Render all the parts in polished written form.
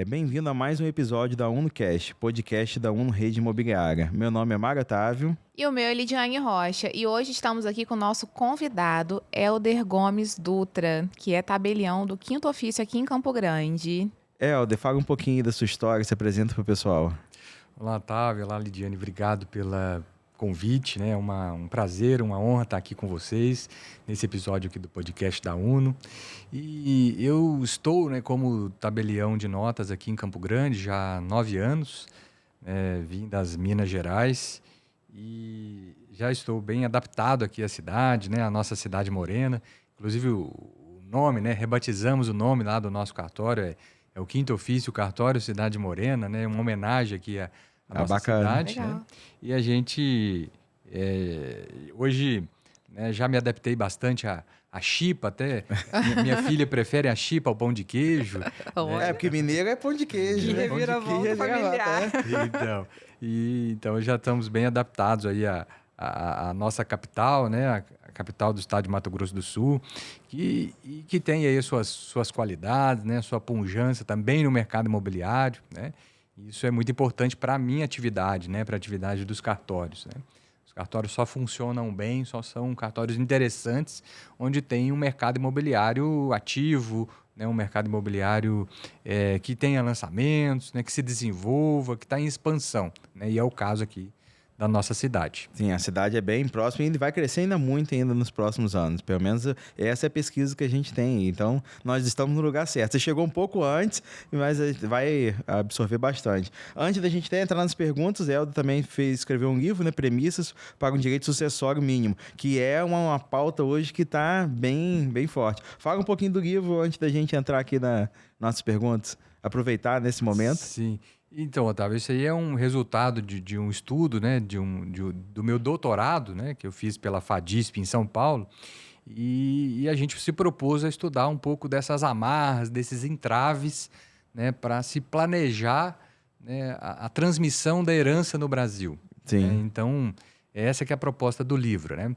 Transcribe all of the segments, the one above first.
Bem-vindo a mais um episódio da UnoCast, podcast da Uno Rede Imobiliária. Meu nome é Mário Otávio. E o meu é Lidiane Rocha. E hoje estamos aqui com o nosso convidado, Helder Gomes Dutra, que é tabelião do Quinto Ofício aqui em Campo Grande. Helder, fala um pouquinho da sua história, se apresenta para o pessoal. Olá, Otávio. Olá, Lidiane. Obrigado pelo convite, né? Um prazer, uma honra estar aqui com vocês nesse episódio aqui do podcast da Uno. E eu estou, né, como tabelião de notas aqui em Campo Grande já há 9 anos, vim das Minas Gerais e já estou bem adaptado aqui à cidade, né, a nossa cidade morena. Inclusive o nome, né, rebatizamos o nome lá do nosso cartório, é o Quinto Ofício Cartório Cidade Morena, né, uma homenagem aqui à nossa cidade. Né? E a gente, hoje, né, já me adaptei bastante à chipa até. Minha filha prefere a chipa ao pão de queijo. Porque mineiro é pão de queijo. Que reviravolta familiar. Então já estamos bem adaptados aí à nossa capital, né, a capital do estado de Mato Grosso do Sul, que tem aí suas qualidades, né, sua pujança também no mercado imobiliário, né. Isso é muito importante para a minha atividade, né, para a atividade dos cartórios. Né? Os cartórios só funcionam bem, só são cartórios interessantes, onde tem um mercado imobiliário ativo, né, um mercado imobiliário que tenha lançamentos, né, que se desenvolva, que está em expansão. Né? E é o caso aqui da nossa cidade. Sim, a cidade é bem próxima e vai crescer ainda muito ainda nos próximos anos. Pelo menos essa é a pesquisa que a gente tem. Então, nós estamos no lugar certo. Você chegou um pouco antes, mas vai absorver bastante. Antes da gente entrar nas perguntas, Helder também escreveu um livro, né, Premissas para um Direito Sucessório Mínimo, que é uma pauta hoje que está bem, bem forte. Fala um pouquinho do livro antes da gente entrar aqui nas nossas perguntas. Aproveitar nesse momento. Sim. Então, Otávio, isso aí é um resultado de um estudo, né, do meu doutorado, né, que eu fiz pela FADISP em São Paulo, e a gente se propôs a estudar um pouco dessas amarras, desses entraves, né, para se planejar, né, a transmissão da herança no Brasil. Sim. Né? Então, essa que é a proposta do livro, né?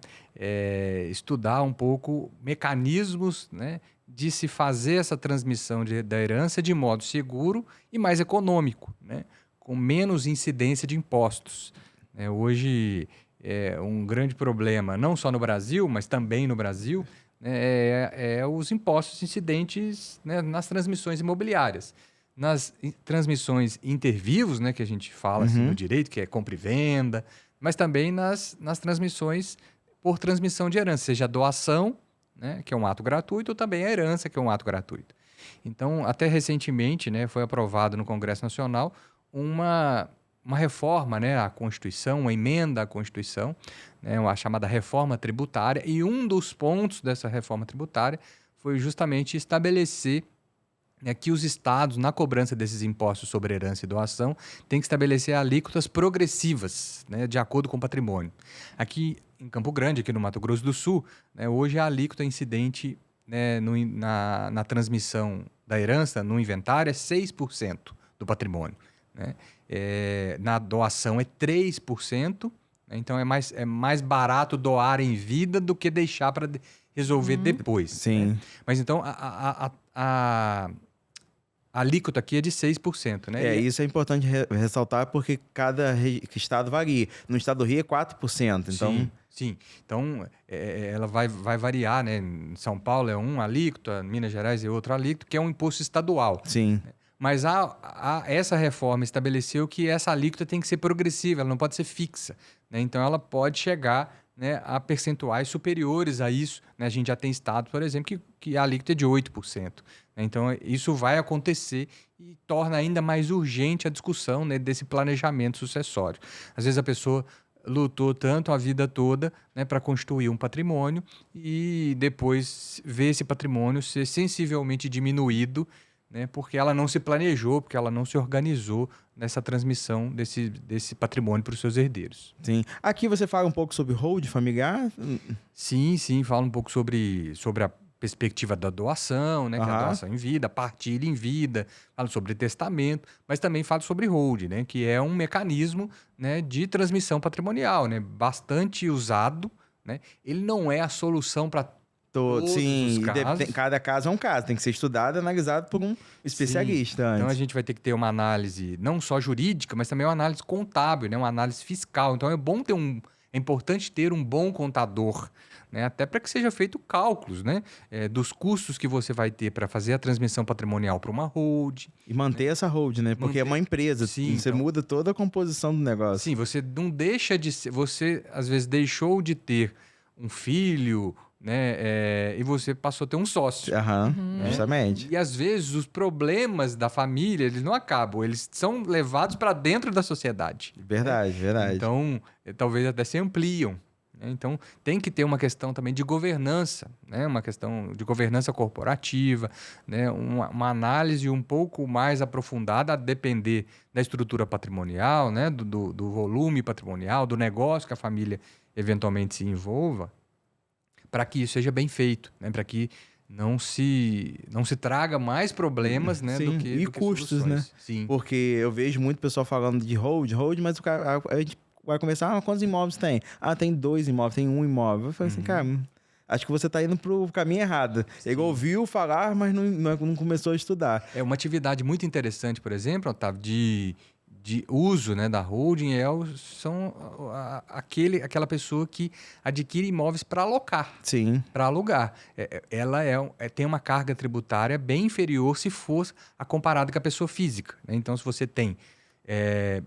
Estudar um pouco mecanismos, né, de se fazer essa transmissão da herança de modo seguro e mais econômico, né, com menos incidência de impostos. Hoje, um grande problema, não só no Brasil, mas também no Brasil, né, os impostos incidentes, né, nas transmissões imobiliárias. Nas transmissões intervivos, né, que a gente fala assim, no direito, que é compra e venda, mas também nas transmissões por transmissão de herança, seja doação, né, que é um ato gratuito, ou também a herança, que é um ato gratuito. Então, até recentemente, né, foi aprovado no Congresso Nacional uma reforma, né, à Constituição, uma emenda à Constituição, né, a chamada reforma tributária, e um dos pontos dessa reforma tributária foi justamente estabelecer que os estados, na cobrança desses impostos sobre herança e doação, têm que estabelecer alíquotas progressivas, né, de acordo com o patrimônio. Aqui em Campo Grande, aqui no Mato Grosso do Sul, né, hoje a alíquota incidente, né, na transmissão da herança, no inventário, é 6% do patrimônio. Né? Na doação é 3%, né, então é mais barato doar em vida do que deixar para resolver depois. Sim. Né? Mas então a alíquota aqui é de 6%, né? Isso é importante ressaltar porque cada estado varia. No estado do Rio é 4%. Então... Sim. Então, ela vai variar, né? Em São Paulo é um alíquota, em Minas Gerais é outro alíquota, que é um imposto estadual. Sim. Mas essa reforma estabeleceu que essa alíquota tem que ser progressiva, ela não pode ser fixa. Né? Então, ela pode chegar, né, a percentuais superiores a isso. Né? A gente já tem estado, por exemplo, que a alíquota é de 8%. Né? Então, isso vai acontecer e torna ainda mais urgente a discussão, né, desse planejamento sucessório. Às vezes a pessoa lutou tanto a vida toda, né, para construir um patrimônio e depois ver esse patrimônio ser sensivelmente diminuído, né, porque ela não se planejou, porque ela não se organizou nessa transmissão desse patrimônio para os seus herdeiros. Sim. Aqui você fala um pouco sobre hold familiar? Sim, fala um pouco sobre a perspectiva da doação, né, que é a doação em vida, partilha em vida, fala sobre testamento, mas também fala sobre hold, né, que é um mecanismo, né, de transmissão patrimonial, né, bastante usado, né, ele não é a solução para todos Sim, os casos. cada caso é um caso, tem que ser estudado e analisado por um especialista antes. Então a gente vai ter que ter uma análise não só jurídica, mas também uma análise contábil, né? Uma análise fiscal. Então é importante ter um bom contador, né? Até para que seja feito cálculos, né? Dos custos que você vai ter para fazer a transmissão patrimonial para uma holding. E manter essa hold, né? Porque é uma empresa, Sim, você então, muda toda a composição do negócio. sim, você não deixa de ser, você às vezes deixou de ter um filho, né? E você passou a ter um sócio. Aham, justamente. E às vezes os problemas da família, eles não acabam, eles são levados para dentro da sociedade. Verdade, verdade. Então, talvez até se ampliam. Né? Então, tem que ter uma questão também de governança, né? Uma questão de governança corporativa, né? Uma análise um pouco mais aprofundada, a depender da estrutura patrimonial, né? Do volume patrimonial, do negócio que a família eventualmente se envolva, para que isso seja bem feito, né? Para que não se traga mais problemas, né? Sim, do que custos, soluções. né? Sim. Porque eu vejo muito pessoal falando de hold, mas a gente vai conversar, quantos imóveis tem? Tem 2 imóveis, tem 1 imóvel. Eu falei assim, cara, acho que você tá indo pro caminho errado. É igual ouviu falar, mas não começou a estudar. Uma atividade muito interessante, por exemplo, Otávio, de uso, né, da holding são aquela pessoa que adquire imóveis para alocar. Sim. Para alugar. Ela tem uma carga tributária bem inferior se for comparado com a pessoa física. Né? Então, se você tem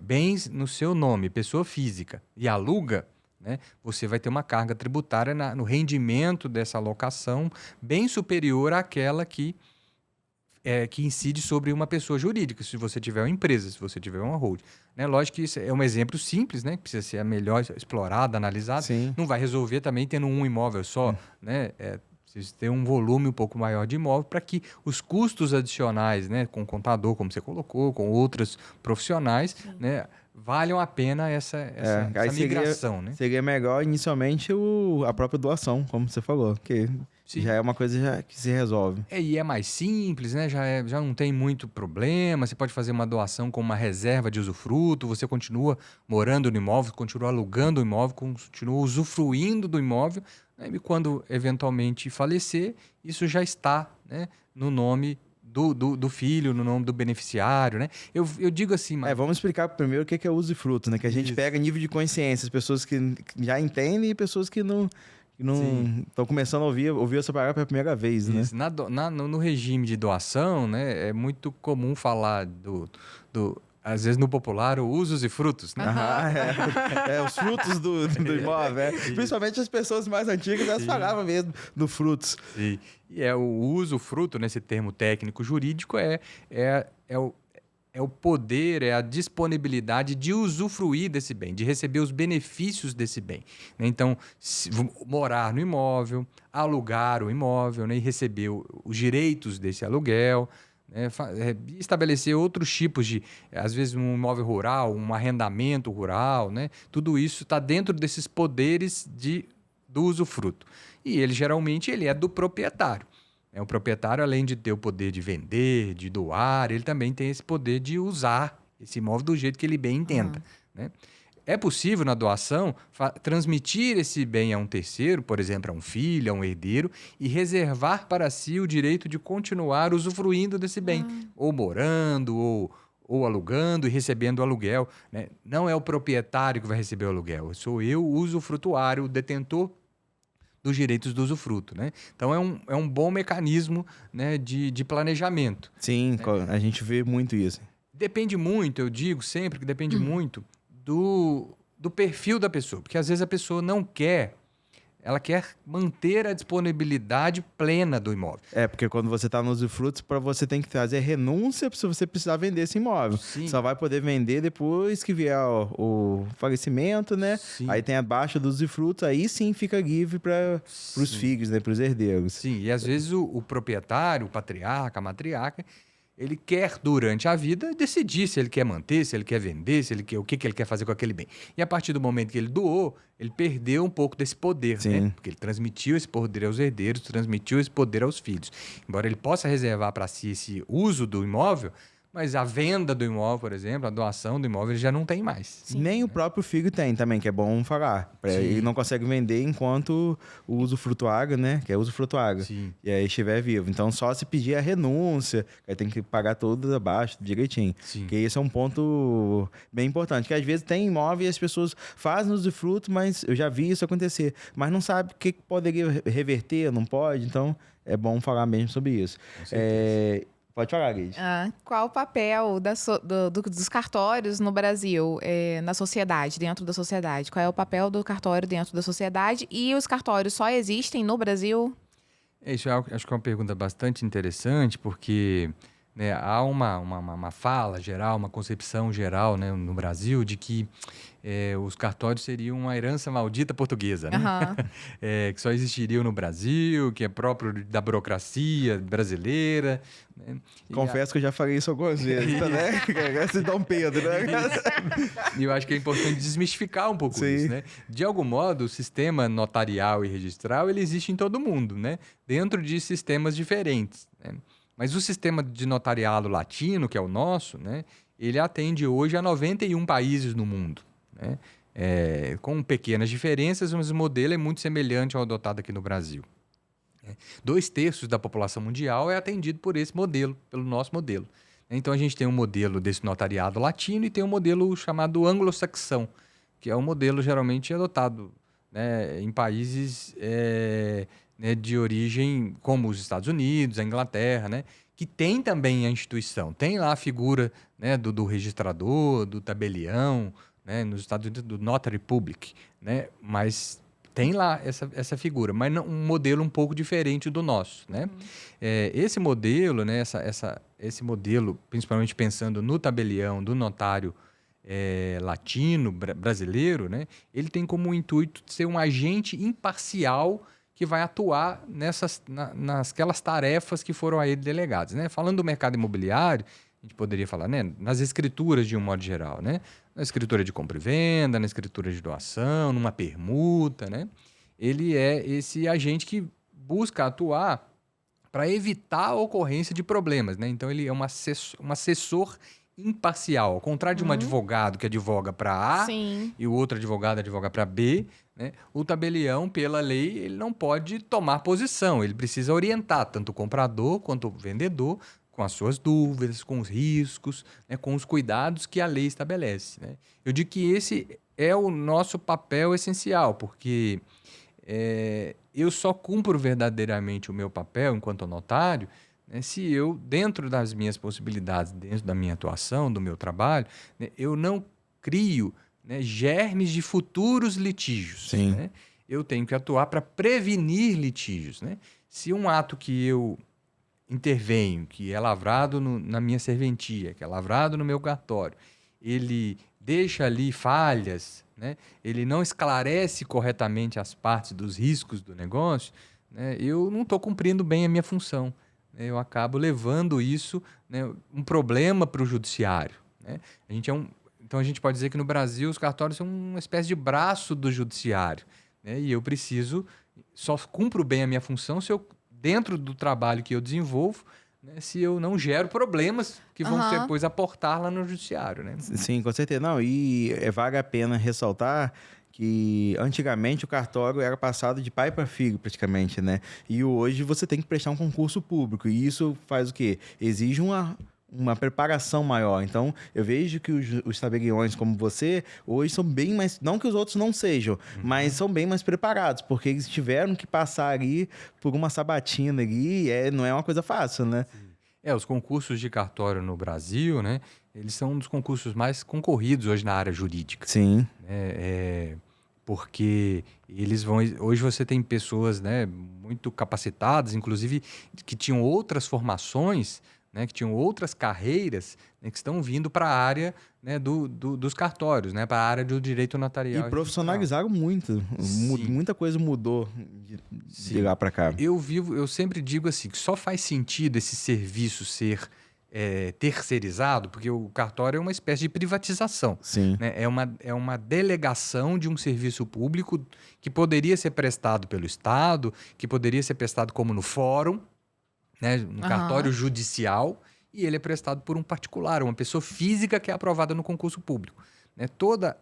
bens no seu nome, pessoa física, e aluga, né, você vai ter uma carga tributária no rendimento dessa alocação bem superior àquela que incide sobre uma pessoa jurídica, se você tiver uma empresa, se você tiver uma holding. Né? Lógico que isso é um exemplo simples, né? Que precisa ser melhor explorado, analisado. Sim. Não vai resolver também tendo um imóvel só. Né? Precisa ter um volume um pouco maior de imóvel para que os custos adicionais, né, com o contador, como você colocou, com outros profissionais, né, valham a pena essa migração. Né? Seria melhor inicialmente a própria doação, como você falou, que Sim. já é uma coisa que se resolve. E é mais simples, né? Já não tem muito problema. Você pode fazer uma doação com uma reserva de usufruto, você continua morando no imóvel, continua alugando o imóvel, continua usufruindo do imóvel, né? E quando eventualmente falecer, isso já está, né, no nome do filho, no nome do beneficiário, né? Eu digo assim... Vamos explicar primeiro o que é usufruto, né? Que a gente pega nível de consciência, as pessoas que já entendem e pessoas que não estão começando a ouvir essa palavra pela primeira vez, né? Isso. No regime de doação, né, é muito comum falar às vezes no popular, o usos e frutos, né? Os frutos do imóvel. Principalmente as pessoas mais antigas, elas falavam mesmo do frutos. Sim. E o uso, fruto, nesse termo técnico jurídico, é o poder, é a disponibilidade de usufruir desse bem, de receber os benefícios desse bem. Né? Então, morar no imóvel, alugar o imóvel, né? E receber os direitos desse aluguel, né? Estabelecer outros tipos de, às vezes, um imóvel rural, um arrendamento rural, né? Tudo isso está dentro desses poderes do usufruto. E ele, geralmente, ele é do proprietário. O proprietário, além de ter o poder de vender, de doar, ele também tem esse poder de usar esse imóvel do jeito que ele bem entenda. Né? É possível, na doação, transmitir esse bem a um terceiro, por exemplo, a um filho, a um herdeiro, e reservar para si o direito de continuar usufruindo desse bem, ou morando, ou alugando e recebendo o aluguel. Né? Não é o proprietário que vai receber o aluguel, sou eu, o usufrutuário, o detentor dos direitos do usufruto, né? Então, é um bom mecanismo, né, de planejamento. Sim, a gente vê muito isso. Depende muito, eu digo sempre que depende muito do perfil da pessoa, porque às vezes a pessoa não quer, ela quer manter a disponibilidade plena do imóvel. Porque quando você está nos usufrutos, você tem que trazer renúncia se você precisar vender esse imóvel. Sim. Só vai poder vender depois que vier o falecimento, né? Sim. Aí tem a baixa dos usufrutos, aí sim fica livre para os filhos, né? Para os herdeiros. Sim, e às vezes o proprietário, o patriarca, a matriarca, ele quer, durante a vida, decidir se ele quer manter, se ele quer vender, o que ele quer fazer com aquele bem. E a partir do momento que ele doou, ele perdeu um pouco desse poder, né? Porque ele transmitiu esse poder aos herdeiros, transmitiu esse poder aos filhos. Embora ele possa reservar para si esse uso do imóvel, mas a venda do imóvel, por exemplo, a doação do imóvel, ele já não tem mais. Sim. Nem o próprio filho tem também, que é bom falar. Ele não consegue vender enquanto o usufrutuário, né? Que é usufrutuário. Sim. E aí estiver vivo. Então, só se pedir a renúncia, que aí tem que pagar tudo abaixo, direitinho. Sim. Porque esse é um ponto bem importante. Que às vezes tem imóvel e as pessoas fazem usufruto, mas eu já vi isso acontecer. Mas não sabe o que poderia reverter, não pode. Então, é bom falar mesmo sobre isso. Com certeza. Pode falar, Guide. Qual o papel dos cartórios no Brasil, na sociedade, dentro da sociedade? Qual é o papel do cartório dentro da sociedade? E os cartórios só existem no Brasil? Isso acho que é uma pergunta bastante interessante, porque né, há uma fala geral, uma concepção geral, né, no Brasil de que os cartórios seriam uma herança maldita portuguesa, né? Aham. Que só existiriam no Brasil, que é próprio da burocracia brasileira. Né? Confesso que eu já falei isso algumas vezes, tá, né? Esse Dom Pedro, né? E eu acho que é importante desmistificar um pouco Sim. isso, né? De algum modo, o sistema notarial e registral, ele existe em todo mundo, né? Dentro de sistemas diferentes, né? Mas o sistema de notariado latino, que é o nosso, né? Ele atende hoje a 91 países no mundo, né? Com pequenas diferenças, mas o modelo é muito semelhante ao adotado aqui no Brasil. 2/3 da população mundial é atendido por esse modelo, pelo nosso modelo. Então, a gente tem um modelo desse notariado latino e tem um modelo chamado anglo-saxão, que é um modelo geralmente adotado, né, em países né, de origem como os Estados Unidos, a Inglaterra, né, que tem também a instituição. Tem lá a figura, né, do registrador, do tabelião, né, nos Estados Unidos, do Notary Public, né, mas tem lá essa figura, mas um modelo um pouco diferente do nosso, né? Esse modelo, né, esse modelo, principalmente pensando no tabelião do notário latino, brasileiro, né, ele tem como intuito ser um agente imparcial que vai atuar nasquelas tarefas que foram a ele delegadas, né? Falando do mercado imobiliário, a gente poderia falar, né, nas escrituras de um modo geral, né? Na escritura de compra e venda, na escritura de doação, numa permuta, né? Ele é esse agente que busca atuar para evitar a ocorrência de problemas, né? Então, ele é um assessor imparcial, ao contrário de um advogado que advoga para A Sim. e o outro advogado advoga para B, né? O tabelião, pela lei, ele não pode tomar posição, ele precisa orientar tanto o comprador quanto o vendedor com as suas dúvidas, com os riscos, né, com os cuidados que a lei estabelece, né? Eu digo que esse é o nosso papel essencial, porque eu só cumpro verdadeiramente o meu papel enquanto notário, né, se eu, dentro das minhas possibilidades, dentro da minha atuação, do meu trabalho, né, eu não crio, né, germes de futuros litígios. Sim. Né? Eu tenho que atuar para prevenir litígios. Né? Se um ato que eu intervenho, que é lavrado na minha serventia, que é lavrado no meu cartório, ele deixa ali falhas, né? Ele não esclarece corretamente as partes dos riscos do negócio, né? Eu não estou cumprindo bem a minha função. Né? Eu acabo levando isso, né, um problema para o judiciário. Né? Então, a gente pode dizer que no Brasil os cartórios são uma espécie de braço do judiciário. Né? E eu só cumpro bem a minha função se eu, dentro do trabalho que eu desenvolvo, né, se eu não gero problemas que vão depois aportar lá no judiciário, né? Sim, com certeza. Não, e vale a pena ressaltar que antigamente o cartório era passado de pai para filho, praticamente, né? E hoje você tem que prestar um concurso público. E isso faz o quê? Exige uma preparação maior. Então, eu vejo que os tabeliões como você, hoje são bem mais... Não que os outros não sejam, mas são bem mais preparados, porque eles tiveram que passar ali por uma sabatina ali, não é uma coisa fácil, né? Os concursos de cartório no Brasil, né? Eles são um dos concursos mais concorridos hoje na área jurídica. Sim. Porque hoje você tem pessoas, né, muito capacitadas, inclusive que tinham outras formações, né, que tinham outras carreiras, né, que estão vindo para a área, né, dos cartórios, né, para a área do direito notarial. E profissionalizaram muito. Muita coisa mudou de lá para cá. Eu sempre digo assim, que só faz sentido esse serviço ser terceirizado, porque o cartório é uma espécie de privatização. Sim. Né? É uma delegação de um serviço público que poderia ser prestado pelo Estado, que poderia ser prestado como no fórum, né, no cartório judicial, e ele é prestado por um particular, uma pessoa física que é aprovada no concurso público, né? Toda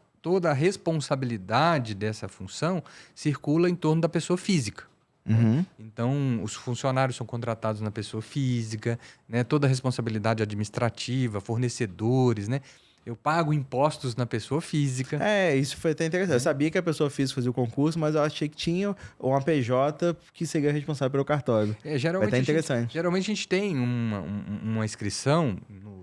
a responsabilidade dessa função circula em torno da pessoa física. Uhum. Então, os funcionários são contratados na pessoa física, né? Toda a responsabilidade administrativa, fornecedores, né? Eu pago impostos na pessoa física. Isso foi até interessante. Eu sabia que a pessoa física fazia o concurso, mas eu achei que tinha uma PJ que seria responsável pelo cartório. Geralmente, Vai estar interessante. Geralmente a gente tem uma inscrição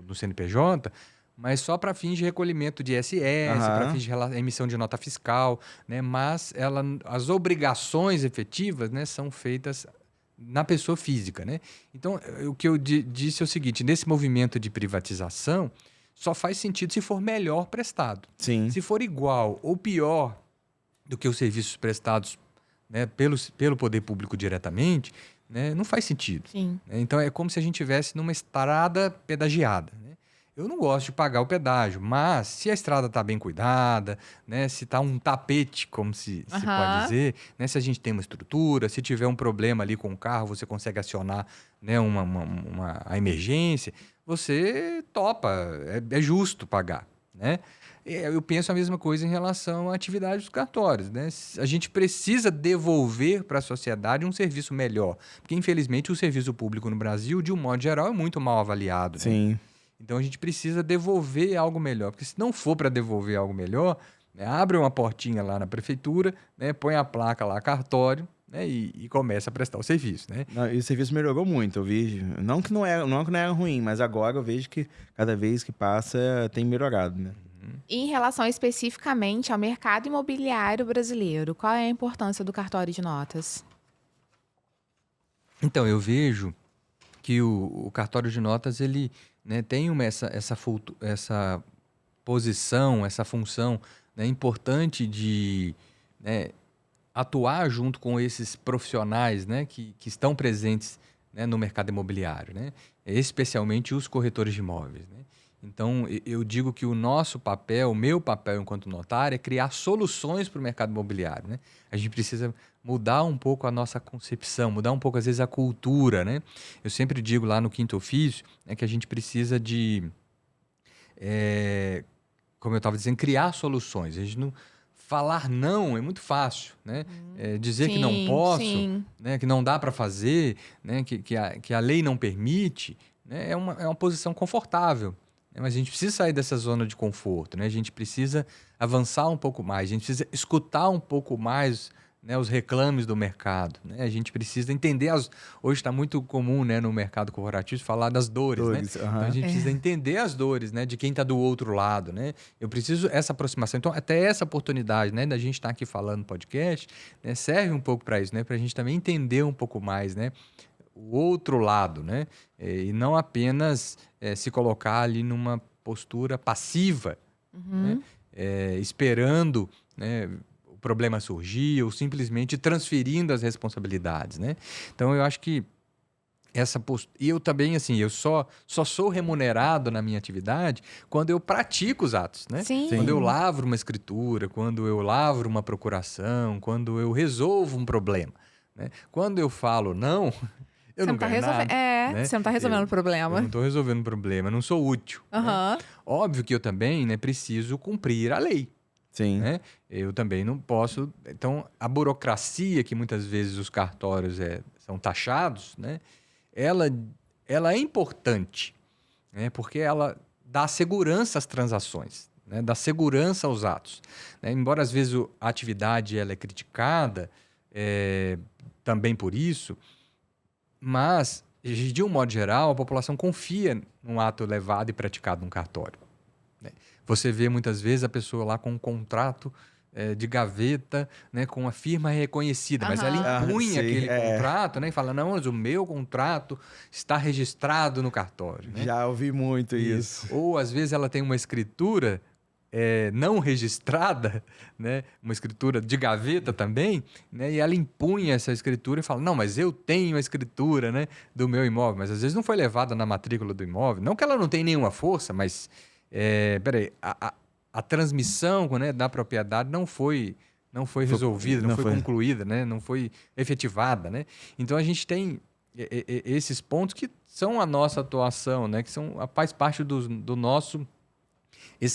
no CNPJ, mas só para fins de recolhimento de ISS, para fins de emissão de nota fiscal, né? Mas as obrigações efetivas, né, são feitas na pessoa física, né? Então, o que eu disse é o seguinte: nesse movimento de privatização, só faz sentido se for melhor prestado. Sim. Se for igual ou pior do que os serviços prestados, né, pelo poder público diretamente, né, não faz sentido. Sim. Então, é como se a gente estivesse numa estrada pedagiada, né? Eu não gosto de pagar o pedágio, mas se a estrada está bem cuidada, né, se está um tapete, como se pode dizer, né, se a gente tem uma estrutura, se tiver um problema ali com o carro, você consegue acionar, né, a emergência, você topa, é justo pagar, né? Eu penso a mesma coisa em relação à atividade dos cartórios, né? A gente precisa devolver para a sociedade um serviço melhor, porque infelizmente o serviço público no Brasil, de um modo geral, é muito mal avaliado. Sim. Né? Então a gente precisa devolver algo melhor, porque se não for para devolver algo melhor, né, abre uma portinha lá na prefeitura, né, põe a placa lá, cartório, né, e começa a prestar o serviço, né? E o serviço melhorou muito, eu vi. Não que não era ruim, mas agora eu vejo que cada vez que passa tem melhorado, né? Em relação especificamente ao mercado imobiliário brasileiro, qual é a importância do cartório de notas? Então, eu vejo que o cartório de notas, ele, né, tem essa posição, essa função, né, importante de, né, atuar junto com esses profissionais, né, que estão presentes, né, no mercado imobiliário, né, especialmente os corretores de imóveis. Né? Então, eu digo que o meu papel enquanto notário é criar soluções para o mercado imobiliário. Né? A gente precisa mudar um pouco a nossa concepção, mudar um pouco, às vezes, a cultura. Né? Eu sempre digo lá no Quinto Ofício, né, que a gente precisa de, como eu estava dizendo, criar soluções. A gente não... Falar não é muito fácil, né? Dizer que não posso, né? Que não dá para fazer, né? Que a lei não permite, né? É uma posição confortável. Mas a gente precisa sair dessa zona de conforto, né? A gente precisa avançar um pouco mais, a gente precisa escutar um pouco mais, né, os reclames do mercado, né? A gente precisa entender hoje está muito comum, né, no mercado corporativo falar das dores, né? Então a gente precisa entender as dores, né, de quem está do outro lado, né? Eu preciso essa aproximação. Então até essa oportunidade, né, da gente estar aqui falando no podcast, né, serve um pouco para isso, né, para a gente também entender um pouco mais, né, o outro lado, né? E não apenas se colocar ali numa postura passiva, né? Esperando, né, o problema surgir ou simplesmente transferindo as responsabilidades, né? Então, eu acho que essa postura... E eu também, assim, eu só sou remunerado na minha atividade quando eu pratico os atos, né? Sim. Quando eu lavro uma escritura, quando eu lavro uma procuração, quando eu resolvo um problema, né? Quando eu falo não... Eu você não ganho nada, né? Você não está resolvendo o problema. Eu não estou resolvendo o problema, eu não sou útil. Né? Óbvio que eu também, né, preciso cumprir a lei. Sim. Né? Eu também não posso... Então, a burocracia que muitas vezes os cartórios são taxados, né? Ela é importante, né? Porque ela dá segurança às transações, né? Dá segurança aos atos. Né? Embora às vezes a atividade ela é criticada também por isso... Mas, de um modo geral, a população confia num ato levado e praticado num cartório. Né? Você vê muitas vezes a pessoa lá com um contrato de gaveta, né, com uma firma reconhecida, mas ela impunha aquele contrato, né, e fala, não, mas o meu contrato está registrado no cartório. Né? Já ouvi muito isso. Ou, às vezes, ela tem uma escritura não registrada, né? Uma escritura de gaveta também, né? E ela impunha essa escritura e fala, não, mas eu tenho a escritura, né, do meu imóvel, mas às vezes não foi levada na matrícula do imóvel, não que ela não tenha nenhuma força, mas a transmissão, né, da propriedade não foi resolvida, não foi concluída, né? Não foi efetivada, né? Então a gente tem esses pontos que são a nossa atuação, né? Que faz parte do nosso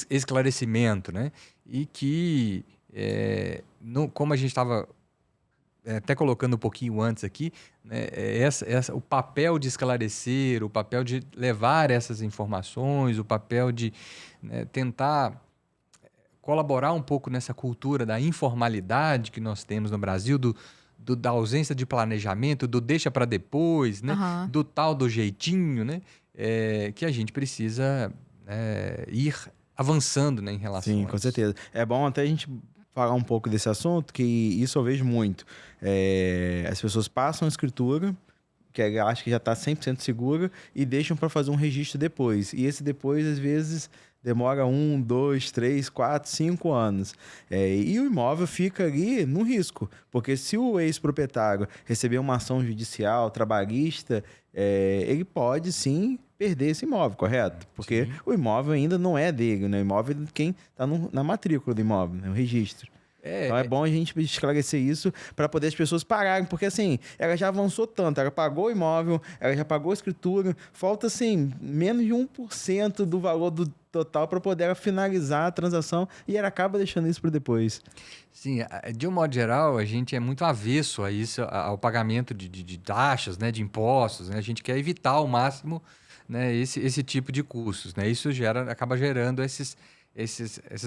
esclarecimento, né? E que, como a gente estava até colocando um pouquinho antes aqui, né, o papel de esclarecer, o papel de levar essas informações, o papel de, né, tentar colaborar um pouco nessa cultura da informalidade que nós temos no Brasil, da ausência de planejamento, do deixa para depois, né, do tal do jeitinho, né, que a gente precisa ir avançando, né, em relação a isso. Sim, com certeza. É bom até a gente falar um pouco desse assunto, que isso eu vejo muito. As pessoas passam a escritura, que acho que já está 100% segura, e deixam para fazer um registro depois. E esse depois, às vezes, demora 1, 2, 3, 4, 5 anos. E o imóvel fica ali no risco, porque se o ex-proprietário receber uma ação judicial, trabalhista, ele pode sim perder esse imóvel, correto? Porque sim, o imóvel ainda não é dele, né? O imóvel é de quem está na matrícula do imóvel, né? O registro. Então é bom a gente esclarecer isso para poder as pessoas pararem, porque assim, ela já avançou tanto, ela pagou o imóvel, ela já pagou a escritura, falta assim, menos de 1% do valor do total para poder finalizar a transação e ela acaba deixando isso para depois. Sim, de um modo geral, a gente é muito avesso a isso, ao pagamento de taxas, né, de impostos, né? A gente quer evitar ao máximo, né, esse tipo de custos, né? Isso acaba gerando esses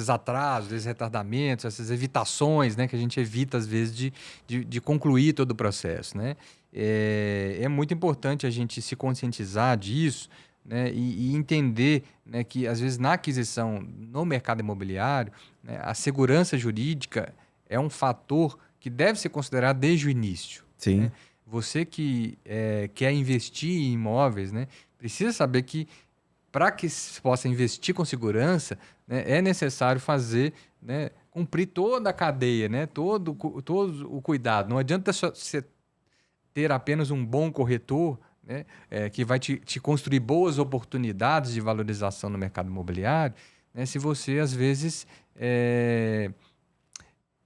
atrasos, esses retardamentos, essas evitações, né, que a gente evita, às vezes, de concluir todo o processo, né? É muito importante a gente se conscientizar disso, né, e entender, né, que, às vezes, na aquisição no mercado imobiliário, né, a segurança jurídica é um fator que deve ser considerado desde o início. Sim. Né? Você que quer investir em imóveis, né, precisa saber que, para que se possa investir com segurança, né, é necessário fazer, né, cumprir toda a cadeia, né, todo o cuidado. Não adianta você ter apenas um bom corretor, né, que vai te construir boas oportunidades de valorização no mercado imobiliário, né, se você, às vezes,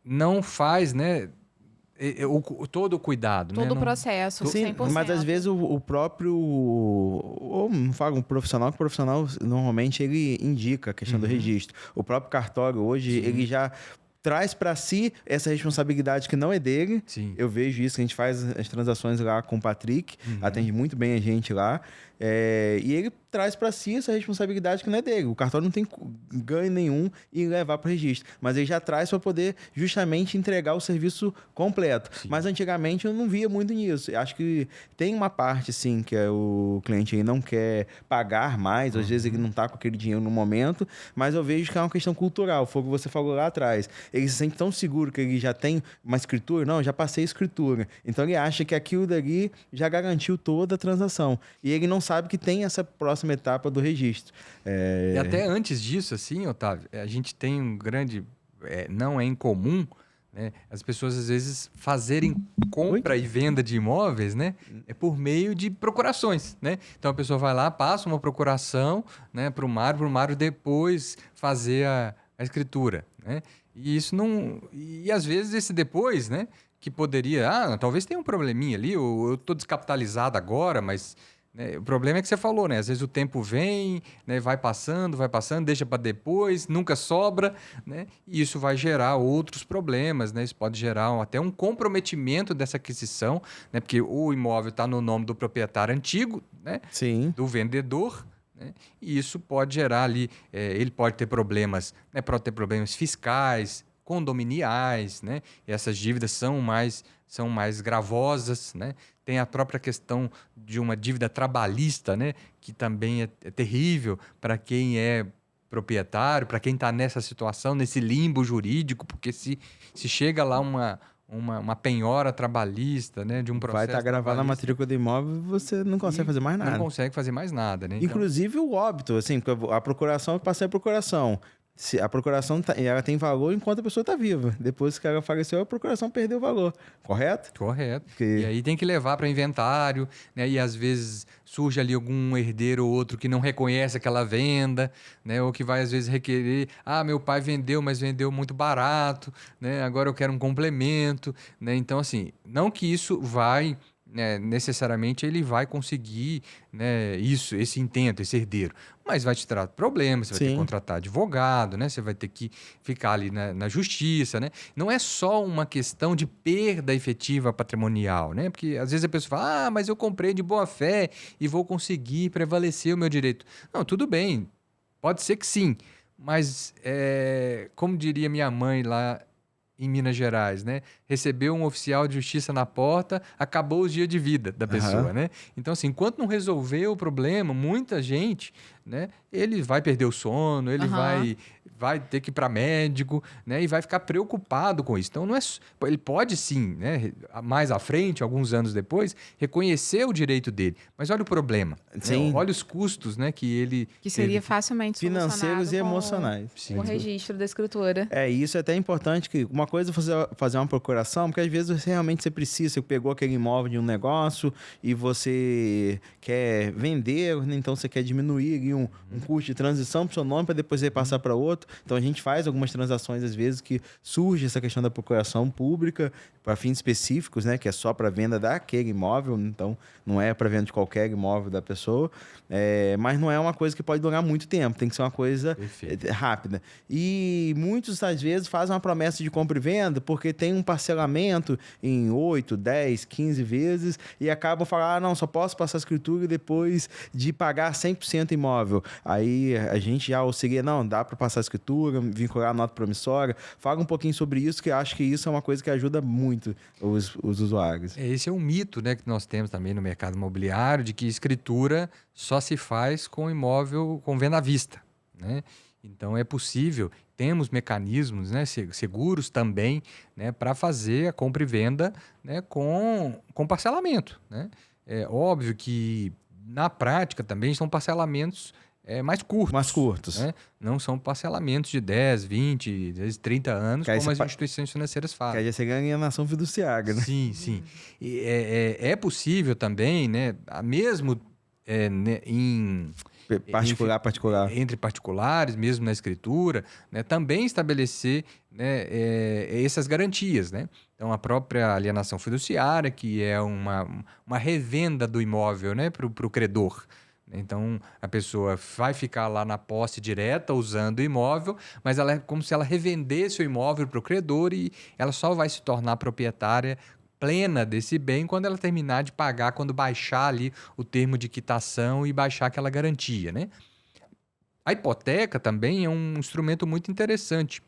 não faz, né, todo o cuidado. Todo né? o processo, Sim, 100%. mas às vezes o próprio... Ou não fala um profissional, que o profissional normalmente ele indica a questão do registro. O próprio cartório hoje, ele já traz para si essa responsabilidade que não é dele. Sim. Eu vejo isso, a gente faz as transações lá com o Patrick, atende muito bem a gente lá. E ele traz para si essa responsabilidade que não é dele. O cartório não tem ganho nenhum em levar para o registro, mas ele já traz para poder justamente entregar o serviço completo. Sim. Mas antigamente eu não via muito nisso. Acho que tem uma parte, sim, que o cliente aí não quer pagar mais, às vezes ele não está com aquele dinheiro no momento, mas eu vejo que é uma questão cultural. Foi o que você falou lá atrás. Ele se sente tão seguro que ele já tem uma escritura. Não, já passei a escritura. Então ele acha que aquilo dali já garantiu toda a transação. E ele não sabe que tem essa próxima etapa do registro. E até antes disso, assim, Otávio, a gente tem um grande... não é incomum, né, as pessoas, às vezes, fazerem compra e venda de imóveis, né, por meio de procurações. Né? Então, a pessoa vai lá, passa uma procuração, né, para o Mário depois fazer a escritura. Né? E isso não... E, às vezes, esse depois, né, que poderia... talvez tenha um probleminha ali, ou eu estou descapitalizado agora, mas... O problema é que você falou, né? Às vezes o tempo vem, né? Vai passando, deixa para depois, nunca sobra, né? E isso vai gerar outros problemas, né? Isso pode gerar até um comprometimento dessa aquisição, né? Porque o imóvel está no nome do proprietário antigo, né? Sim. Do vendedor, né? E isso pode gerar ali, ele pode ter problemas, né? Pode ter problemas fiscais, condominiais, né? E essas dívidas são mais gravosas, né? Tem a própria questão de uma dívida trabalhista, né? Que também é terrível para quem é proprietário, para quem está nessa situação, nesse limbo jurídico, porque se chega lá uma penhora trabalhista, né? De um processo vai estar gravado na matrícula do imóvel, você não consegue fazer mais nada. Não consegue fazer mais nada, né? Então... Inclusive o óbito, assim, a procuração, eu passei a procuração. Se a procuração ela tem valor enquanto a pessoa está viva. Depois que ela faleceu, a procuração perdeu o valor. Correto? Correto. E aí tem que levar para inventário, né? E às vezes surge ali algum herdeiro ou outro que não reconhece aquela venda, né? Ou que vai às vezes requerer, meu pai vendeu, mas vendeu muito barato, né? Agora eu quero um complemento, né? Então, assim, não que isso vai né, necessariamente ele vai conseguir, né, esse intento, esse herdeiro. Mas vai te trazer problemas, você vai ter que Sim. contratar advogado, né? Você vai ter que ficar ali na justiça, né? Não é só uma questão de perda efetiva patrimonial, né? Porque às vezes a pessoa fala, mas eu comprei de boa fé e vou conseguir prevalecer o meu direito. Não, tudo bem, pode ser que sim, mas como diria minha mãe lá em Minas Gerais, né? Recebeu um oficial de justiça na porta, acabou os dias de vida da pessoa, né? Então, assim, enquanto não resolver o problema, muita gente, né? Ele vai perder o sono, ele vai ter que ir para médico, né? E vai ficar preocupado com isso. Então, não é, ele pode sim, né? Mais à frente, alguns anos depois, reconhecer o direito dele. Mas olha o problema. Sim. Né? Olha os custos, né? Que seria facilmente financeiros e emocionais. Com o registro da escritura. Isso é até importante, que uma coisa é você fazer uma procuração, porque às vezes você precisa, você pegou aquele imóvel de um negócio e você quer vender, então você quer diminuir um custo de transição para o seu nome para depois ele passar para outro. Então a gente faz algumas transações às vezes que surge essa questão da procuração pública para fins específicos, né, que é só para venda daquele imóvel, então não é para venda de qualquer imóvel da pessoa, mas não é uma coisa que pode durar muito tempo, tem que ser uma coisa rápida. E muitos às vezes fazem uma promessa de compra e venda porque tem um parcelamento em 8, 10, 15 vezes e acabam falando, não, só posso passar a escritura depois de pagar 100% imóvel. Aí a gente já auxilia, não, dá para passar a escritura, vincular a nota promissória. Fala um pouquinho sobre isso, que eu acho que isso é uma coisa que ajuda muito os usuários. Esse é um mito, né, que nós temos também no mercado imobiliário, de que escritura só se faz com imóvel com venda à vista, né? Então é possível, temos mecanismos, né, seguros também, né, para fazer a compra e venda, né, com parcelamento, né? É óbvio que na prática também são parcelamentos mais curtos. Mais curtos. Né? Não são parcelamentos de 10, 20, às vezes 30 anos, como as instituições financeiras fazem. Que aí você ganha alienação fiduciária, né? Sim, sim. E é possível também, né, mesmo em... particular. Entre particulares, mesmo na escritura, né, também estabelecer, né, essas garantias, né? Então, a própria alienação fiduciária, que é uma revenda do imóvel, né, para o credor. Então, a pessoa vai ficar lá na posse direta usando o imóvel, mas ela é como se ela revendesse o imóvel para o credor e ela só vai se tornar proprietária plena desse bem quando ela terminar de pagar, quando baixar ali o termo de quitação e baixar aquela garantia, né? A hipoteca também é um instrumento muito interessante.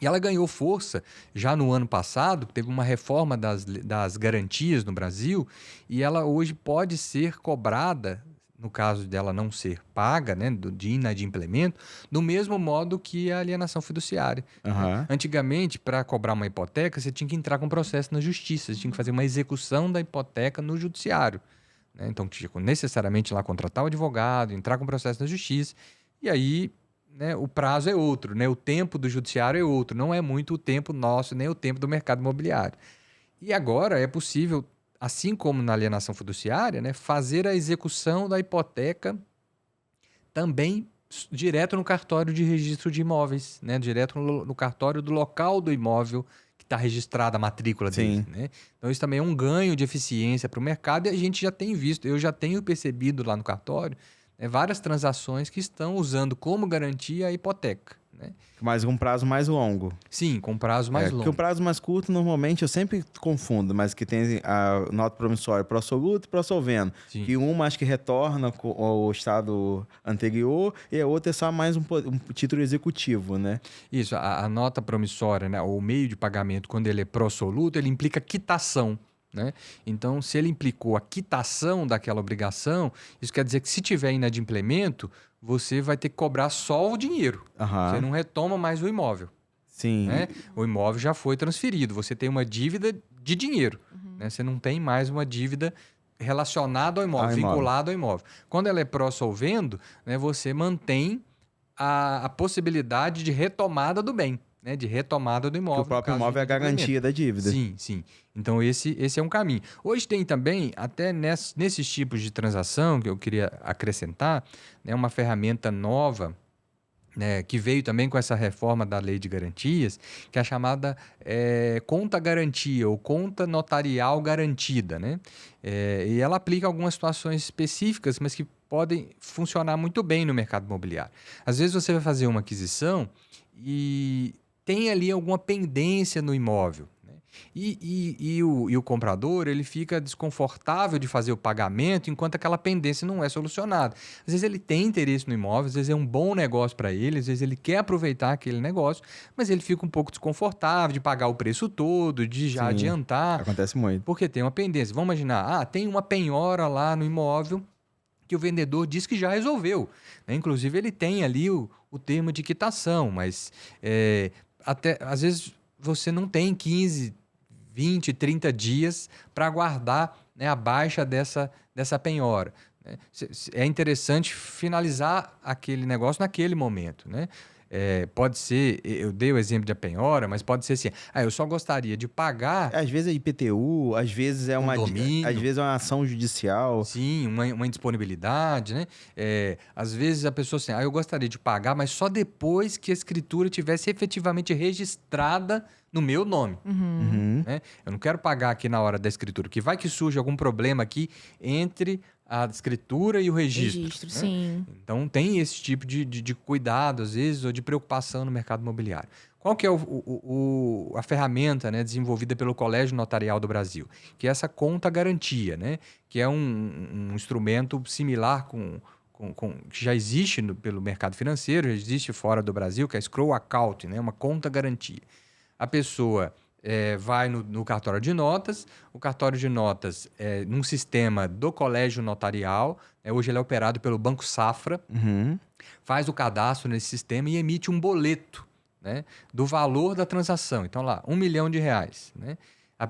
E ela ganhou força já no ano passado, teve uma reforma das garantias no Brasil, e ela hoje pode ser cobrada, no caso dela não ser paga, né, de inadimplemento, do mesmo modo que a alienação fiduciária. Uhum. Antigamente, para cobrar uma hipoteca, você tinha que entrar com processo na justiça, você tinha que fazer uma execução da hipoteca no judiciário. Né? Então, tinha que necessariamente lá contratar o advogado, entrar com processo na justiça, e aí, né, o prazo é outro, né? O tempo do judiciário é outro, não é muito o tempo nosso, nem o tempo do mercado imobiliário. E agora é possível, assim como na alienação fiduciária, né, fazer a execução da hipoteca também direto no cartório de registro de imóveis, né, direto no cartório do local do imóvel que está registrada a matrícula dele. Né? Então, isso também é um ganho de eficiência para o mercado e a gente já tem visto, eu já tenho percebido lá no cartório, várias transações que estão usando como garantia a hipoteca. Né? Mas com prazo mais longo. Sim, com prazo mais longo. Porque o prazo mais curto, normalmente, eu sempre confundo, mas que tem a nota promissória pro soluto e pro solvendo. Sim. Que uma acho que retorna ao estado anterior e a outra é só mais um título executivo, né? Isso, a nota promissória, né, ou o meio de pagamento, quando ele é pró-soluto, ele implica quitação. Né? Então, se ele implicou a quitação daquela obrigação, isso quer dizer que se tiver inadimplemento, você vai ter que cobrar só o dinheiro. Uhum. Você não retoma mais o imóvel. Sim. Né? O imóvel já foi transferido. Você tem uma dívida de dinheiro. Né? Você não tem mais uma dívida relacionada ao imóvel, vinculada ao imóvel. Quando ela é pró-solvendo, né, você mantém a possibilidade de retomada do bem. Né, de retomada do imóvel. Porque o próprio imóvel é a garantia da dívida. Sim, sim. Então, esse é um caminho. Hoje tem também, até nesses tipos de transação que eu queria acrescentar, né, uma ferramenta nova né, que veio também com essa reforma da lei de garantias, que é a chamada conta garantia ou conta notarial garantida, né? E ela aplica algumas situações específicas, mas que podem funcionar muito bem no mercado imobiliário. Às vezes você vai fazer uma aquisição e tem ali alguma pendência no imóvel, né? E o comprador ele fica desconfortável de fazer o pagamento enquanto aquela pendência não é solucionada. Às vezes ele tem interesse no imóvel, às vezes é um bom negócio para ele, às vezes ele quer aproveitar aquele negócio, mas ele fica um pouco desconfortável de pagar o preço todo, de já Sim, adiantar, acontece muito. porque tem uma pendência. Vamos imaginar, tem uma penhora lá no imóvel que o vendedor diz que já resolveu, né? Inclusive ele tem ali o termo de quitação, mas até às vezes você não tem 15, 20, 30 dias para aguardar, né, a baixa dessa penhora, né? É interessante finalizar aquele negócio naquele momento, né? Pode ser, eu dei o exemplo da penhora, mas pode ser assim, eu só gostaria de pagar... Às vezes é IPTU, às vezes é Condomínio. às vezes é uma ação judicial. Sim, uma indisponibilidade, né? Às vezes a pessoa assim, eu gostaria de pagar, mas só depois que a escritura tivesse efetivamente registrada no meu nome. Uhum. Né? Eu não quero pagar aqui na hora da escritura, que vai que surge algum problema aqui entre a escritura e o registro. Né? Sim. Então tem esse tipo de cuidado, às vezes, ou de preocupação no mercado imobiliário. Qual que é a ferramenta, né, desenvolvida pelo Colégio Notarial do Brasil? Que é essa conta garantia, né? Que é um instrumento similar que já existe pelo mercado financeiro, já existe fora do Brasil, que é a escrow account, né? Uma conta garantia. A pessoa vai no cartório de notas, o cartório de notas num sistema do Colégio Notarial, hoje ele é operado pelo Banco Safra, faz o cadastro nesse sistema e emite um boleto, né, do valor da transação. Então lá, R$1 milhão, né?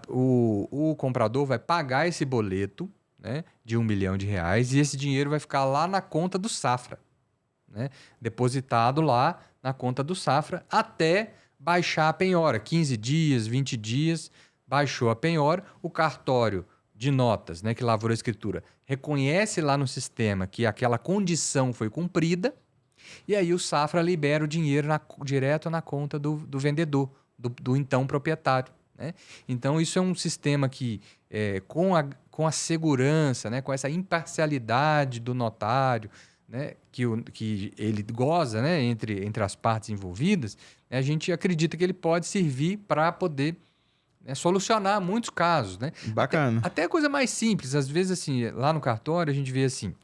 O comprador vai pagar esse boleto, né, de R$1 milhão e esse dinheiro vai ficar lá na conta do Safra, né, depositado lá na conta do Safra até baixar a penhora, 15 dias, 20 dias, baixou a penhora, o cartório de notas, né, que lavrou a escritura, reconhece lá no sistema que aquela condição foi cumprida, e aí o Safra libera o dinheiro direto na conta do vendedor, do então proprietário, né? Então isso é um sistema que, com a segurança, né, com essa imparcialidade do notário, né, que ele goza, né, entre as partes envolvidas, né, a gente acredita que ele pode servir para poder, né, solucionar muitos casos, né? Bacana. Até coisa mais simples. Às vezes, assim, lá no cartório, a gente vê assim,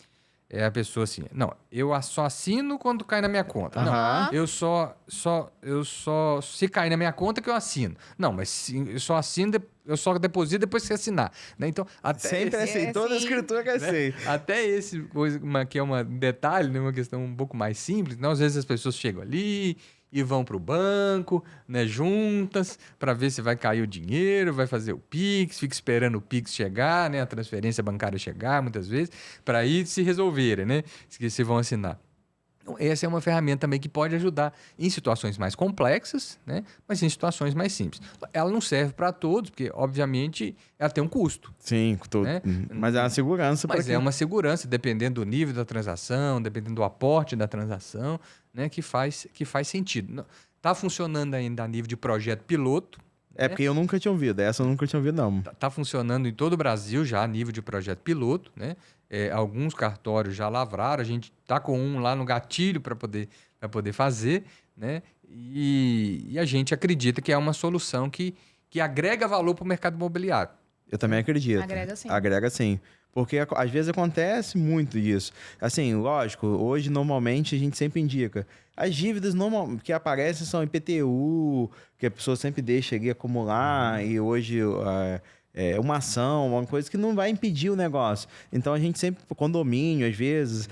a pessoa assim, não, eu só assino quando cai na minha conta. Não, se cair na minha conta que eu assino. Não, mas eu só assino, eu só deposito depois que você assinar. Né? Então, até sempre aceitou na escritura que aceita. Né? Até esse coisa que é um detalhe, né? Uma questão um pouco mais simples. Né? Às vezes as pessoas chegam ali e vão para o banco, né, juntas, para ver se vai cair o dinheiro, vai fazer o Pix, fica esperando o Pix chegar, né, a transferência bancária chegar, muitas vezes, para aí se resolverem, né, se vão assinar. Então, essa é uma ferramenta também que pode ajudar em situações mais complexas, né, mas em situações mais simples. Ela não serve para todos, porque, obviamente, ela tem um custo. Sim, né? Mas é uma segurança. Mas é uma segurança, dependendo do nível da transação, dependendo do aporte da transação, né, que faz sentido. Está funcionando ainda a nível de projeto piloto. Né? Porque eu nunca tinha ouvido. Essa eu nunca tinha ouvido, não. Está funcionando em todo o Brasil já a nível de projeto piloto, né? Alguns cartórios já lavraram. A gente está com um lá no gatilho para poder fazer, né? E a gente acredita que é uma solução que agrega valor para o mercado imobiliário. Eu também acredito. Agrega sim. Agrega sim. Porque às vezes acontece muito isso. Assim, lógico, hoje normalmente a gente sempre indica. As dívidas que aparecem são IPTU, que a pessoa sempre deixa ali acumular, e hoje é uma ação, uma coisa que não vai impedir o negócio. Então a gente sempre, condomínio, às vezes,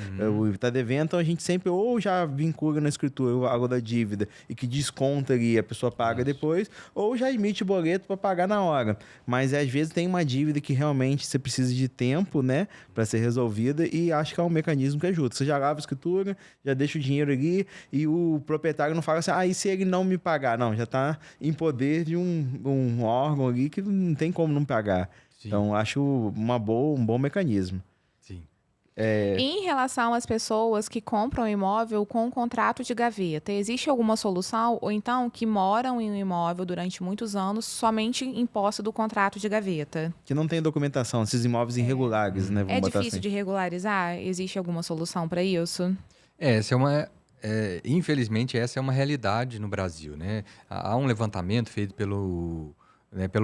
está devendo, então a gente sempre ou já vincula na escritura o valor da dívida e que desconta ali, a pessoa paga depois, ou já emite o boleto para pagar na hora. Mas às vezes tem uma dívida que realmente você precisa de tempo, né, para ser resolvida, e acho que é um mecanismo que ajuda. Você já lava a escritura, já deixa o dinheiro ali, e o proprietário não fala assim, e se ele não me pagar? Não, já está em poder de um órgão ali que não tem como não pagar. Sim. Então, acho um bom mecanismo. Sim. É, E em relação às pessoas que compram imóvel com um contrato de gaveta, existe alguma solução? Ou então que moram em um imóvel durante muitos anos somente em posse do contrato de gaveta? que não tem documentação, esses imóveis irregulares, né? Vamos É botar difícil assim. de regularizar? Existe alguma solução para isso? Essa é uma. Infelizmente, essa é uma realidade no Brasil, né? Há um levantamento feito pelo